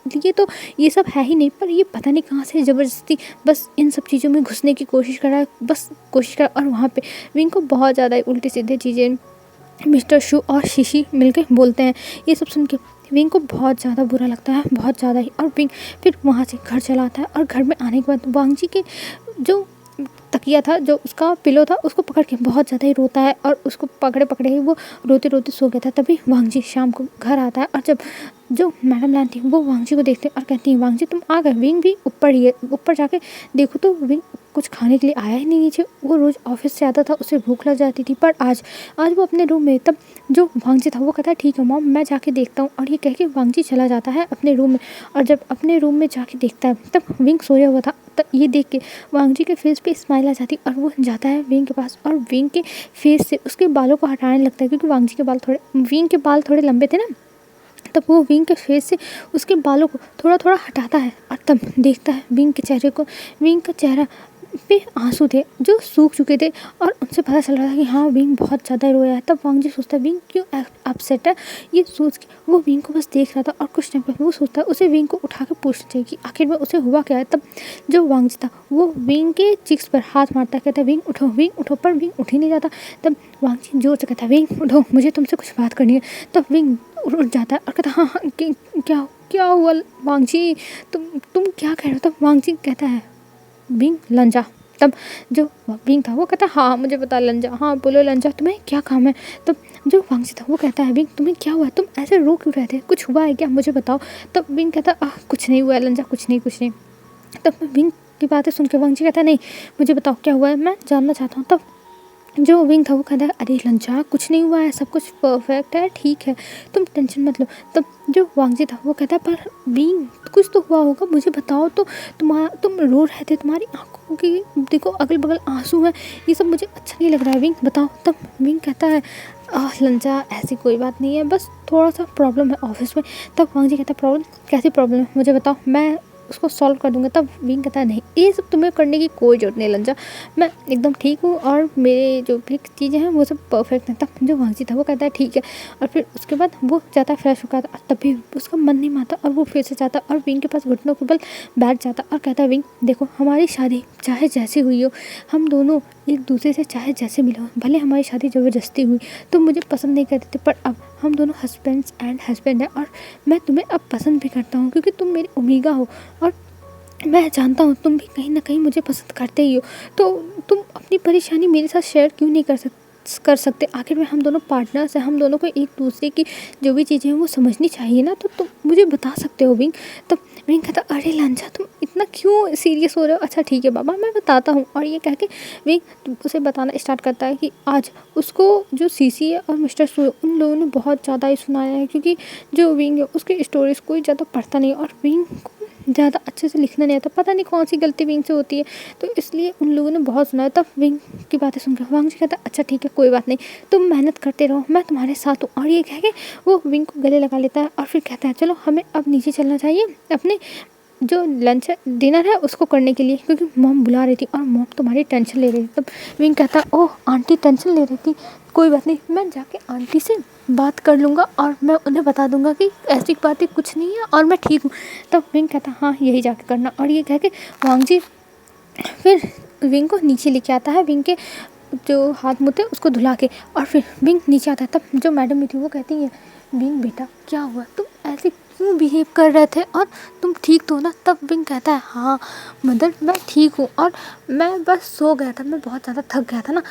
लिए तो ये सब है ही नहीं, पर ये पता नहीं कहाँ से ज़बरदस्ती बस इन सब चीज़ों में घुसने की कोशिश कर रहा है, बस कोशिश कर। और वहाँ पे विंग को बहुत ज़्यादा उल्टी सीधे चीज़ें मिस्टर शू और शीशी मिलके बोलते हैं। ये सब सुन के विंग को बहुत ज़्यादा बुरा लगता है, बहुत ज़्यादा ही। और विंग फिर वहाँ से घर चला आता है, और घर में आने के बाद वांगजी के जो तकिया था, जो उसका पिलो था, उसको पकड़ के बहुत ज़्यादा ही रोता है, और उसको पकड़े पकड़े ही वो रोते रोते सो गया था। तभी वांगजी शाम को घर आता है, और जब जो मैडम लान थी वो वांगजी को देखते और कहती हैं वांगजी तुम आ गए, विंग भी ऊपर ही है, ऊपर जाके देखो तो विंग कुछ खाने के लिए आया ही नहीं नीचे, वो रोज़ ऑफिस से आता था, उसे भूख लग जाती थी, पर आज वो अपने रूम में। तब जो वांगजी था वो कहता है ठीक है मॉम मैं जाके देखता हूँ, और ये कह के वांगजी चला जाता है अपने रूम में। और जब अपने रूम में जाके देखता है तब विंग सोया हुआ था, तब ये देख के वांगजी के फेस पे स्माइल आ जाती, और वो जाता है विंग के पास, और विंग के फेस से उसके बालों को हटाने लगता है, क्योंकि विंग के बाल थोड़े लंबे थे ना, तब वो विंग के फेस से उसके बालों को थोड़ा थोड़ा हटाता है, और तब देखता है विंग के चेहरे को, विंग का चेहरा पे आंसू थे जो सूख चुके थे, और उनसे पता चल रहा था कि हाँ विंग बहुत ज़्यादा रोया है। तब वांगजी सोचता है विंग क्यों अपसेट है, ये सोच के वो विंग को बस देख रहा था, और कुछ टाइम पर वो सोचता है उसे विंग को उठा के पूछना चाहिए कि आखिर में उसे हुआ क्या है। तब जो वांगजी था वो विंग के चिक्स पर हाथ मारता कहता है विंग उठो, पर विंग उठ ही नहीं जाता। तब वांगजी जोर से कहता है विंग उठो, मुझे तुमसे कुछ बात करनी है। तब विंग उठ जाता है और कहता हाँ क्या हुआ वांगजी, तुम क्या कह रहे हो। तब वांगजी कहता है विंग लंजा। तब जो विंग था वो कहता है हाँ मुझे पता लंजा, हाँ बोलो लंजा तुम्हें क्या काम है। तब जो वांगजी था वो कहता है विंग तुम्हें क्या हुआ, तुम ऐसे रो क्यों रहे थे, कुछ हुआ है क्या मुझे बताओ। तब विंग कहता है कुछ नहीं हुआ है लंजा, कुछ नहीं। तब विंग की बातें सुन के वांगजी कहता है नहीं मुझे बताओ क्या हुआ है, मैं जानना चाहता हूँ। तब जो विंग था वो कहता है अरे लंचा कुछ नहीं हुआ है, सब कुछ परफेक्ट है, ठीक है तुम टेंशन मत लो। तब जो वांगजी था वो कहता है पर विंग कुछ तो हुआ होगा, मुझे बताओ तो, तुम रो रहे थे, तुम्हारी आंखों की देखो अगल बगल आंसू हैं, ये सब मुझे अच्छा नहीं लग रहा है विंग बताओ। तब विंग कहता है लंचा ऐसी कोई बात नहीं है, बस थोड़ा सा प्रॉब्लम है ऑफिस में। तब वांगजी कहता है प्रॉब्लम, कैसी प्रॉब्लम है मुझे बताओ, मैं उसको सॉल्व कर दूँगा। तब विंग कहता है नहीं, ये सब तुम्हें करने की कोई ज़रूरत नहीं लंजा, मैं एकदम ठीक हूँ और मेरे जो भी चीज़ें हैं वो सब परफेक्ट हैं। तब जो वांगजी था वो कहता है ठीक है, और फिर उसके बाद वो जाता है फ्रेश होकर आता, तब भी उसका मन नहीं मानता और वो फिर से जाता और विंग के पास घुटनों के बल बैठ जाता और कहता है विंग देखो, हमारी शादी चाहे जैसी हुई हो, हम दोनों एक दूसरे से चाहे जैसे मिले हो, भले हमारी शादी ज़बरदस्ती हुई, तुम मुझे पसंद नहीं करते थे, पर अब हम दोनों हस्बैंड्स एंड हस्बैंड हैं और मैं तुम्हें अब पसंद भी करता हूँ क्योंकि तुम मेरी ओमेगा हो और मैं जानता हूँ तुम भी कहीं ना कहीं मुझे पसंद करते ही हो, तो तुम अपनी परेशानी मेरे साथ शेयर क्यों नहीं कर सकते। आखिर में हम दोनों पार्टनर्स हैं, हम दोनों को एक दूसरे की जो भी चीज़ें हैं वो समझनी चाहिए ना, तो तुम मुझे बता सकते हो विंग। तो विंग कहता अरे लांछा, तुम इतना क्यों सीरियस हो रहे हो। अच्छा ठीक है बाबा, मैं बताता हूँ। और ये कह के विंग उसे बताना स्टार्ट करता है कि आज उसको जो सीसी है और मिस्टर सू उन लोगों ने बहुत ज़्यादा ही सुनाया है, क्योंकि जो विंग है उसकी स्टोरीज कोई ज़्यादा पढ़ता नहीं और विंग को ज़्यादा अच्छे से लिखना नहीं आता, पता नहीं कौन सी गलती विंग से होती है, तो इसलिए उन लोगों ने बहुत सुना है। तब विंग की बातें सुनकर वांगजी कहता अच्छा ठीक है, कोई बात नहीं, तुम मेहनत करते रहो, मैं तुम्हारे साथ हूँ। और ये कह के वो विंग को गले लगा लेता है और फिर कहता है चलो हमें अब नीचे चलना चाहिए अपने जो लंच डिनर है उसको करने के लिए, क्योंकि मॉम बुला रही थी और मॉम तुम्हारी टेंशन ले रही थी। तब विंग कहता ओह आंटी टेंशन ले रही थी, कोई बात नहीं, मैं जाके आंटी से बात कर लूँगा और मैं उन्हें बता दूँगा कि ऐसी बातें कुछ नहीं है और मैं ठीक हूँ। तब विंग कहता हाँ यही जाके करना। और ये कह के वांगजी फिर विंग को नीचे लेके आता है, विंग के जो हाथ मुँह थे उसको धुला के, और फिर विंग नीचे आता है। तब जो मैडम भी थी वो कहती है विंग बेटा क्या हुआ, तुम ऐसे क्यों बिहेव कर रहे थे और तुम ठीक तो हो ना। तब विंग कहता है हाँ मदर मैं ठीक हूँ और मैं बस सो गया था, मैं बहुत ज़्यादा थक गया था ना।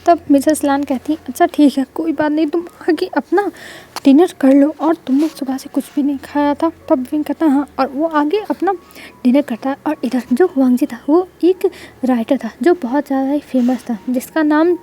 तब मिसेस लान कहती है अच्छा ठीक है कोई बात नहीं, तुम आगे अपना डिनर कर लो, और तुमने सुबह से कुछ भी नहीं खाया था। तब विंग कहता है हाँ, और वो आगे अपना डिनर करता है। और इधर जो वांगजी था वो एक राइटर था जो बहुत ज़्यादा ही फेमस था, जिसका नाम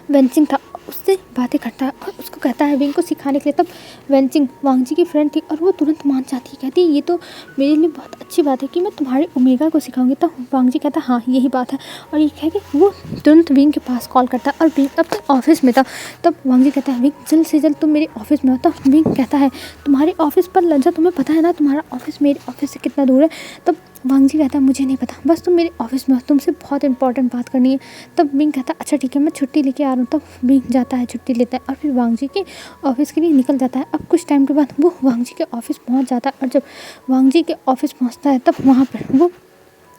वेंचिंग था, उससे बातें करता है और उसको कहता है विंग को सिखाने के लिए। तब वेंचिंग वांगजी की फ्रेंड थी और वो तुरंत मान जाती है, कहती है ये तो मेरे लिए बहुत अच्छी बात है कि मैं तुम्हारे ओमेगा को सिखाऊंगी। तब वांगजी कहता है हाँ यही बात है, और ये कह के वो तुरंत विंग के पास कॉल करता है और विंग अब तक ऑफिस में था। तब वांगजी कहता है विंग जल्द से जल्द तुम मेरे ऑफिस में हो। तब विंग कहता है तुम्हारे ऑफिस पर लंचा, तुम्हें पता है ना तुम्हारा ऑफिस मेरे ऑफिस से कितना दूर है। तब वांगजी कहता है मुझे नहीं पता, बस तुम मेरे ऑफिस में हो, तुमसे बहुत इंपॉर्टेंट बात करनी है। तब विंग कहता है अच्छा ठीक है मैं छुट्टी लेके आ रहा हूँ। तब विंग जाता है, छुट्टी लेता है और फिर वांगजी के ऑफिस के लिए निकल जाता है। अब कुछ टाइम के बाद वो वांगजी के ऑफिस पहुँच जाता है, और जब वांगजी के ऑफिस पहुँचता है तब वहाँ पर वो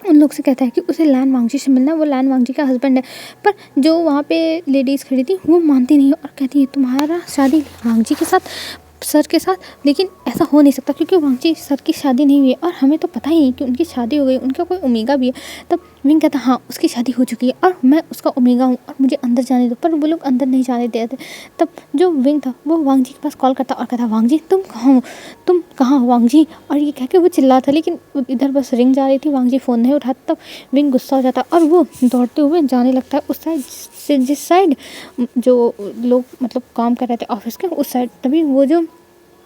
उन लोग से कहता है कि उसे लैन वांगजी से मिलना है, वो लैन वांगजी का हस्बैंड है। पर जो वहाँ पे लेडीज़ खड़ी थी वो मानती नहीं है और कहती है तुम्हारा शादी वांगजी के साथ, सर के साथ, लेकिन ऐसा हो नहीं सकता क्योंकि वांगजी सर की शादी नहीं हुई है और हमें तो पता ही नहीं कि उनकी शादी हो गई, उनका कोई ओमेगा भी है। तब विंग कहता हाँ उसकी शादी हो चुकी है और मैं उसका ओमेगा हूँ और मुझे अंदर जाने दो, पर वो लोग अंदर नहीं जाने देते। तब जो विंग था वो वांगजी के पास कॉल करता और कहता वांगजी तुम कहाँ हो, तुम कहाँ हो वांगजी। और ये कह के वो चिल्ला था, लेकिन इधर बस रिंग जा रही थी, वांगजी फ़ोन नहीं उठाता। तब विंग गुस्सा हो जाता और वो दौड़ते हुए जाने लगता है उस साइड से जिस साइड जो लोग मतलब काम कर रहे थे ऑफिस के उस साइड। तभी वो जो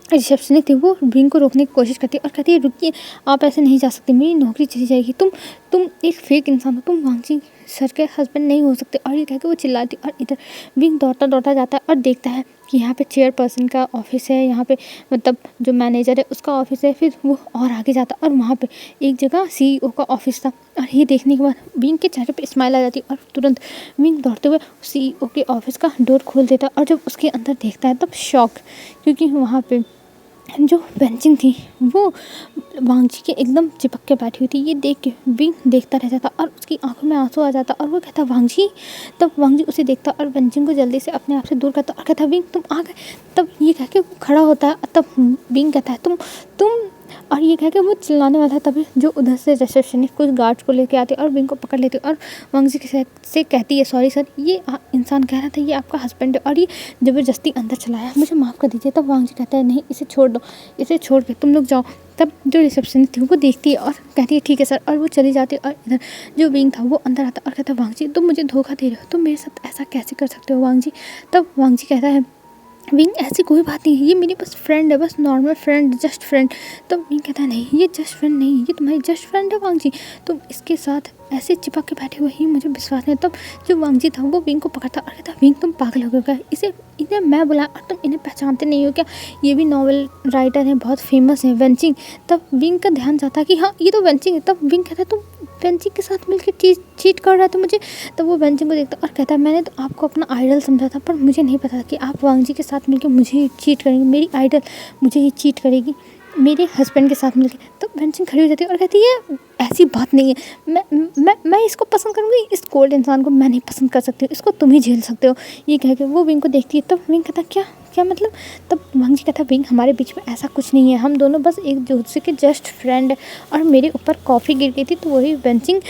रिसेप्शनिस्ट थी वो विंग को रोकने की कोशिश करती है और कहती है रुकिए आप ऐसे नहीं जा सकते, मेरी नौकरी चली जाएगी, तुम एक फेक इंसान हो, तुम वांगजी सर के हस्बैंड नहीं हो सकते। और ये कह के वो चिल्लाती और इधर विंग दौड़ता दौड़ता जाता है और देखता है कि यहाँ पे चेयरपर्सन का ऑफिस है, यहाँ पे मतलब जो मैनेजर है उसका ऑफिस है। फिर वो और आगे जाता और वहाँ पे एक जगह CEO का ऑफिस था, और ये देखने के बाद विंग के चेहरे पे स्माइल आ जाती और तुरंत विंग दौड़ते हुए CEO के ऑफिस का डोर खोल देता और जब उसके अंदर देखता है तब शॉक, क्योंकि वहाँ पे जो बेंचिंग थी वो वांगजी के एकदम चिपक के बैठी हुई थी। ये देख के विंग देखता रह जाता और उसकी आंखों में आंसू आ जाता और वो कहता वांगजी। तब वांगजी उसे देखता और बेंचिंग को जल्दी से अपने आप से दूर करता और कहता विंग तुम आ गए। तब ये कह के वो खड़ा होता है, तब विंग कहता है तुम और ये कह के वो चिल्लाने वाला है, तभी जो उधर से रिसेप्शनिस्ट कुछ गार्ड्स को लेके आते और विंग को पकड़ लेते और वांगजी से कहती है सॉरी सर, ये इंसान कह रहा था ये आपका हस्बैंड है और ये ज़बरदस्ती अंदर चलाया, मुझे माफ़ कर दीजिए। तब वांगजी कहता है नहीं इसे छोड़ दो, इसे छोड़ के तुम लोग जाओ। तब जो रिसेप्शनिस्ट थी वो देखती है और कहती है ठीक है सर, और वो चली जाती है। और इधर जो विंग था वो अंदर आता और कहता है वांगजी तुम मुझे धोखा दे रहे हो, तुम मेरे साथ ऐसा कैसे कर सकते हो वांगजी। तब वांगजी कहता है विंग ऐसी कोई बात नहीं है, ये मेरी बस फ्रेंड है, बस नॉर्मल फ्रेंड, जस्ट फ्रेंड। तो विंग कहता है नहीं ये जस्ट फ्रेंड नहीं, ये तुम्हारी जस्ट फ्रेंड है वांग जी, तुम इसके साथ ऐसे चिपक के बैठे हुए ही मुझे विश्वास नहीं। तब जो वांग जी था वो विंग को पकड़ता और कहता विंग तुम पागल हो गए क्या, इसे इन्हें मैं बुलाया और तुम इन्हें पहचानते नहीं हो क्या, ये भी नॉवल राइटर हैं, बहुत फेमस हैं, वेंचिंग। तब विंग का ध्यान जाता है कि हाँ ये तो वेंचिंग है। तब विंग कहता है तुम वेंचिंग के साथ मिलकर चीट कर रहा था मुझे। तब वो वेंचिंग को देखता और कहता है मैंने तो आपको अपना आइडल समझा था, पर मुझे नहीं पता कि आप वांग जी के साथ मिलकर मुझे चीट करेंगे, मेरी आइडल मुझे ही चीट करेगी मेरे हस्बैंड के साथ मिलके। तो वेंचिंग खड़ी हो जाती है और कहती है ऐसी बात नहीं है, मैं इसको पसंद करूँगी, इस कोल्ड इंसान को मैं नहीं पसंद कर सकती हूँ, इसको तुम ही झेल सकते हो। ये कह के वो विंग को देखती है। तब विंग कहता क्या क्या मतलब। तब वांग जी कहता विंग हमारे बीच में ऐसा कुछ नहीं है, हम दोनों बस एक दूसरे के जस्ट फ्रेंड है, और मेरे ऊपर कॉफ़ी गिर गई थी तो वही वेंचिंग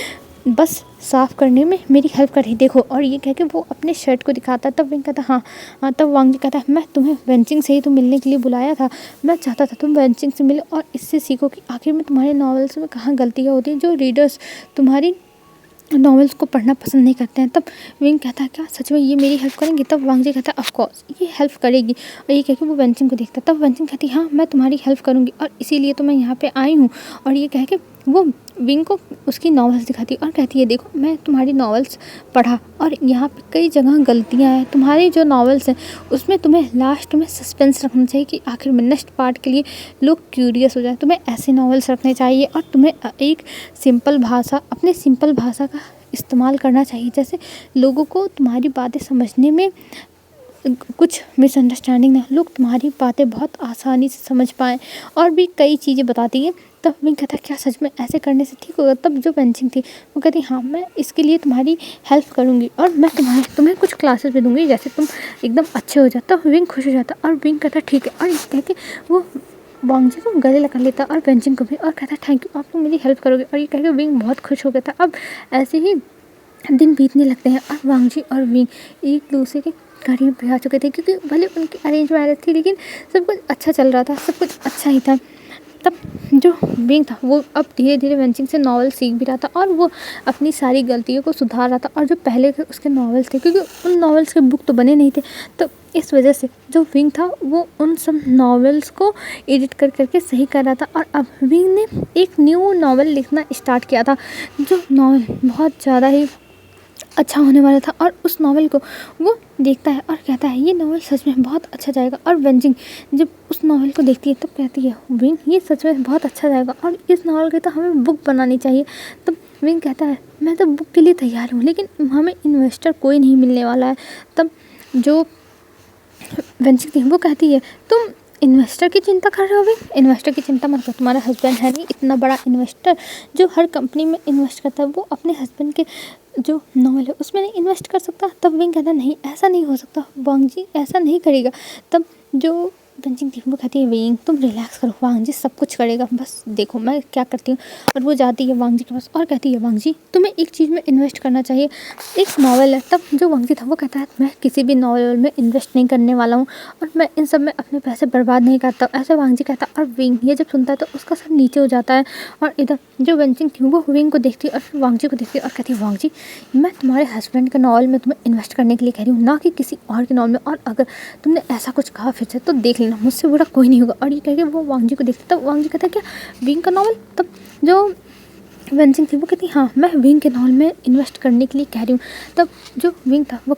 बस साफ़ करने में मेरी हेल्प कर रही, देखो। और ये कह के वो अपने शर्ट को दिखाता है। तब विंग कहता हाँ हाँ। तब वांग जी कहता मैं तुम्हें वेंचिंग से ही तो मिलने के लिए बुलाया था, मैं चाहता था तुम वेंचिंग से मिलो और इससे सीखो कि आखिर में तुम्हारे नॉवेल्स में कहाँ गलतियाँ होती हैं, जो रीडर्स तुम्हारी नॉवेल्स को पढ़ना पसंद नहीं करते हैं। तब विंग कहता है क्या सच में ये मेरी हेल्प करेंगी। तब वांग जी कहता है ऑफ कोर्स ये हेल्प करेगी। और ये कह के वो वेंचिंग को देखता है। तब वेंचिंग कहती है हाँ मैं तुम्हारी हेल्प करूँगी और इसीलिए तो मैं यहाँ पे आई हूँ। और ये कह के वो विंग को उसकी नॉवेल्स दिखाती है और कहती है देखो मैं तुम्हारी नॉवेल्स पढ़ा और यहाँ पे कई जगह गलतियाँ हैं, तुम्हारी जो नॉवेल्स हैं उसमें तुम्हें लास्ट में सस्पेंस रखना चाहिए कि आखिर में नेक्स्ट पार्ट के लिए लोग क्यूरियस हो जाए, तुम्हें ऐसे नॉवेल्स रखने चाहिए और तुम्हें एक सिंपल भाषा, अपने सिंपल भाषा का इस्तेमाल करना चाहिए, जैसे लोगों को तुम्हारी बातें समझने में कुछ मिसअंडरस्टैंडिंग ना, लोग तुम्हारी बातें बहुत आसानी से समझ पाएँ। और भी कई चीज़ें बताती है। तब विंग कहता क्या सच में ऐसे करने से ठीक होगा। तब जो वेंचिंग थी वो कहती हाँ मैं इसके लिए तुम्हारी हेल्प करूँगी और मैं तुम्हें कुछ क्लासेस भी दूँगी, जैसे तुम एकदम अच्छे हो जाता। विंग खुश हो जाता और विंग कहता ठीक है। और ये कह के वो वांग जी को गले लगा लेता और वेंचिंग को भी और कहता थैंक यू, आप लोग मेरी हेल्प करोगे। और ये कह के विंग बहुत खुश हो गया था। अब ऐसे ही दिन बीतने लगते हैं और वांग जी और विंग एक दूसरे के करीब भी आ चुके थे, क्योंकि भले उनकी अरेंज मैरिज थी लेकिन सब कुछ अच्छा चल रहा था, सब कुछ अच्छा ही था। तब जो विंग था वो अब धीरे धीरे वेंचिंग से नॉवल सीख भी रहा था और वो अपनी सारी गलतियों को सुधार रहा था। और जो पहले के उसके नॉवेल्स थे, क्योंकि उन नॉवेल्स के बुक तो बने नहीं थे, तो इस वजह से जो विंग था वो उन सब नॉवेल्स को एडिट कर करके सही कर रहा था। और अब विंग ने एक न्यू नॉवल लिखना स्टार्ट किया था, जो नॉवल बहुत ज़्यादा ही अच्छा होने वाला था। और उस नॉवल को वो देखता है और कहता है ये नॉवल सच में बहुत अच्छा जाएगा। और वेंचिंग जब उस नॉवल को देखती है तब कहती है विंग ये सच में बहुत अच्छा जाएगा और इस नॉवल की तो हमें बुक बनानी चाहिए। तब विंग कहता है मैं तो बुक के लिए तैयार हूँ, लेकिन हमें इन्वेस्टर कोई नहीं मिलने वाला है। तब जो वेंचिंग थी वो कहती है तुम इन्वेस्टर की चिंता कर रहे हो विंग, इन्वेस्टर की चिंता मत करो, तुम्हारा हस्बैंड है नहीं इतना बड़ा इन्वेस्टर जो हर कंपनी में इन्वेस्ट करता है, वो अपने हस्बैंड के जो नॉवल है उसमें नहीं इन्वेस्ट कर सकता। तब विंग कहता नहीं ऐसा नहीं हो सकता, वांग जी ऐसा नहीं करेगा। तब जो वेंचिंग थी वो कहती है विंग तुम रिलैक्स करो, वांग जी सब कुछ करेगा, बस देखो मैं क्या करती हूँ। और वो जाती है वांग जी के पास और कहती है वांग जी तुम्हें एक चीज़ में इन्वेस्ट करना चाहिए, एक नॉवल है। तब जो वांग जी था वो कहता है मैं किसी भी नॉवल में इन्वेस्ट नहीं करने वाला हूँ और मैं इन सब में अपने पैसे बर्बाद नहीं करता, ऐसे वांग जी कहता। और विंग ये जब सुनता है तो उसका सर नीचे हो जाता है। और इधर जो वेंचिंग थी वो विंग को देखती है और फिर वांग जी को देखती है और कहती है वांग जी मैं तुम्हारे हस्बैंड के नॉवल में तुम्हें इन्वेस्ट करने के लिए कह रही हूँ, ना कि किसी और के नॉवल में, और अगर तुमने ऐसा कुछ कहा फिर से तो देख लेना, मुझसे बुरा कोई नहीं होगा। और ये कह के वो वांग जी को देखती है। तब वांग जी कहता है क्या विंग का नॉवल। तब जो वेंचिंग थी वो कहती हाँ मैं विंग के नॉवल में इन्वेस्ट करने के लिए कह रही हूँ। तब जो विंग था वो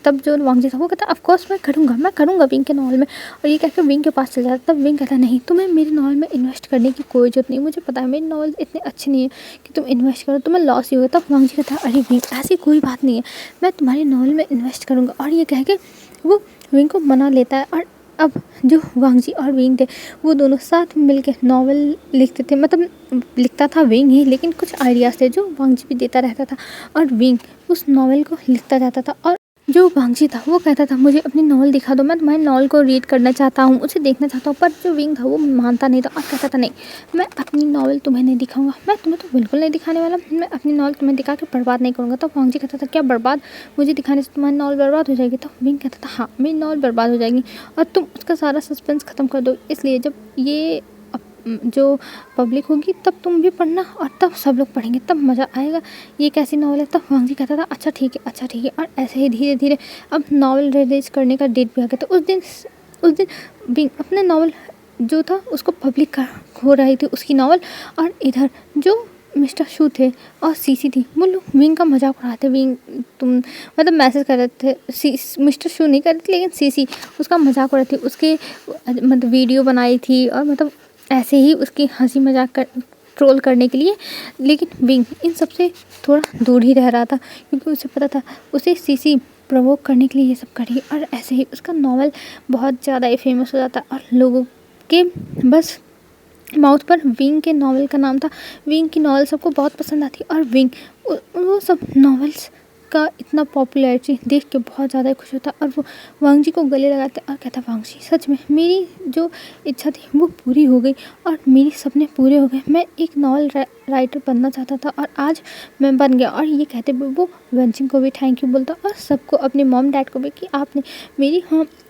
तब जो वांग जी था वो कहता ऑफ कोर्स मैं करूँगा विंग के नॉवल में। और ये कहकर विंग के पास चल जाता। तब विंग कहता नहीं तुम्हें मेरे नॉवल में इन्वेस्ट करने की कोई ज़रूरत नहीं, मुझे पता है मेरे नॉवल इतने अच्छे नहीं है कि तुम इन्वेस्ट करो, तुम्हें लॉस ही होगा। तब वांग जी कहता है अरे विंग ऐसी कोई बात नहीं है, मैं तुम्हारे नॉवल में इन्वेस्ट करूँगा। और ये कह के वो विंग को मना लेता है। और अब जो वांग जी और विंग थे वो दोनों साथ में मिलकर नॉवल लिखते थे, मतलब लिखता था विंग ही, लेकिन कुछ आइडियाज़ थे जो वांग जी भी देता रहता था और विंग उस नॉवल को लिखता जाता था। और जो वांग जी था वो कहता था मुझे अपनी नॉवल दिखा दो, मैं तुम्हारे नॉवल को रीड करना चाहता हूँ, उसे देखना चाहता हूँ। पर जो विंग था वो मानता नहीं था और कहता था नहीं मैं अपनी नॉवल तुम्हें नहीं दिखाऊंगा, मैं तुम्हें तो बिल्कुल नहीं दिखाने वाला, मैं अपनी नॉवल तुम्हें दिखा के बर्बाद नहीं करूँगा। तो वांग जी कहता था क्या बर्बाद, मुझे दिखाने से तुम्हारी नॉवल बर्बाद हो जाएगी। तो विंग कहता था हाँ मेरी नॉवल बर्बाद हो जाएगी और तुम उसका सारा सस्पेंस ख़त्म कर दो, इसलिए जब ये जो पब्लिक होगी तब तुम भी पढ़ना और तब सब लोग पढ़ेंगे, तब मज़ा आएगा। ये कैसी नावल है? तब वांग जी कहता था अच्छा ठीक है, अच्छा ठीक है। और ऐसे ही धीरे धीरे अब नावल रिलीज़ करने का डेट भी आ गया। तो उस दिन विंग अपने नावल जो था उसको पब्लिक हो रही थी उसकी नावल, और इधर जो मिस्टर शू थे और सीसी थी वो लोग विंग का मजाक उड़ाते। विंग तुम मतलब मैसेज कर रहे थे, मिस्टर शू नहीं कर रहे थे लेकिन सीसी उसका मजाक उड़ा रही थी, उसके मतलब वीडियो बनाई थी और मतलब ऐसे ही उसकी हंसी मजाक कर ट्रोल करने के लिए। लेकिन विंग इन सब से थोड़ा दूर ही रह रहा था क्योंकि उसे पता था उसे सीसी प्रवोक करने के लिए ये सब करेगी, और ऐसे ही उसका नावल बहुत ज़्यादा ही फेमस हो जाता और लोगों के बस माउथ पर विंग के नावल का नाम था। विंग की नावल सबको बहुत पसंद आती और विंग वो सब नावल्स का इतना पॉपुलैरिटी देख के बहुत ज़्यादा खुश होता और वो वांग जी को गले लगाते और कहता वांग जी सच में मेरी जो इच्छा थी वो पूरी हो गई और मेरे सपने पूरे हो गए। मैं एक नावल राइटर बनना चाहता था और आज मैं बन गया। और ये कहते हुए वो वंशिंग को भी थैंक यू बोलता और सबको अपने मॉम डैड को भी कि आपने मेरी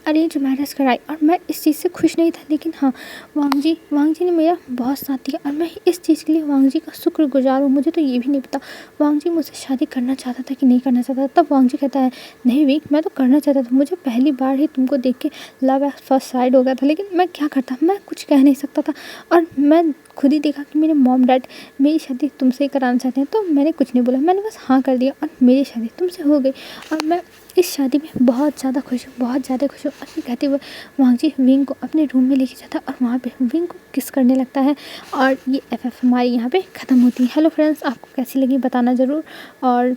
अरेंज मैरिज कराई और मैं इस चीज़ से खुश नहीं था, लेकिन हाँ वांग जी ने मेरा बहुत साथ दिया और मैं इस चीज़ के लिए वांग जी का शुक्रगुजार हूँ। मुझे तो ये भी नहीं पता वांग जी मुझसे शादी करना चाहता था कि नहीं करना चाहता था। तब वांग जी कहता है नहीं विंग मैं तो करना चाहता था, मुझे पहली बार ही तुमको देख के लव एट फर्स्ट साइड हो गया था, लेकिन मैं क्या करता, मैं कुछ कह नहीं सकता था और मैं खुद ही देखा कि मेरे मॉम डैड मेरी शादी तुमसे ही कराना चाहते हैं, तो मैंने कुछ नहीं बोला, मैंने बस हाँ कर दिया और मेरी शादी तुमसे हो गई और मैं इस शादी में बहुत ज़्यादा खुश हूँ, बहुत ज़्यादा खुश हूँ। और ये कहते हुए वांग जी विंग को अपने रूम में लेके जाता और वहाँ पे विंग को किस करने लगता है और ये एफएफ हमारी यहाँ पे ख़त्म होती है। हेलो फ्रेंड्स, आपको कैसी लगी बताना ज़रूर और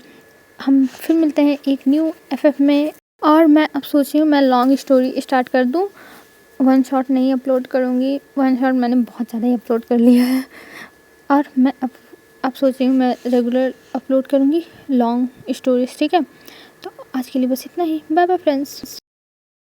हम फिर मिलते हैं एक न्यू एफएफ में। और मैं अब सोच रही हूँ मैं लॉन्ग स्टोरी स्टार्ट कर दूँ, वन शॉट नहीं अपलोड करूँगी, वन शॉट मैंने बहुत ज़्यादा ही अपलोड कर लिया है और मैं अब सोच रही हूँ मैं रेगुलर अपलोड करूँगी लॉन्ग स्टोरीज, ठीक है। तो आज के लिए बस इतना ही, बाय बाय फ्रेंड्स।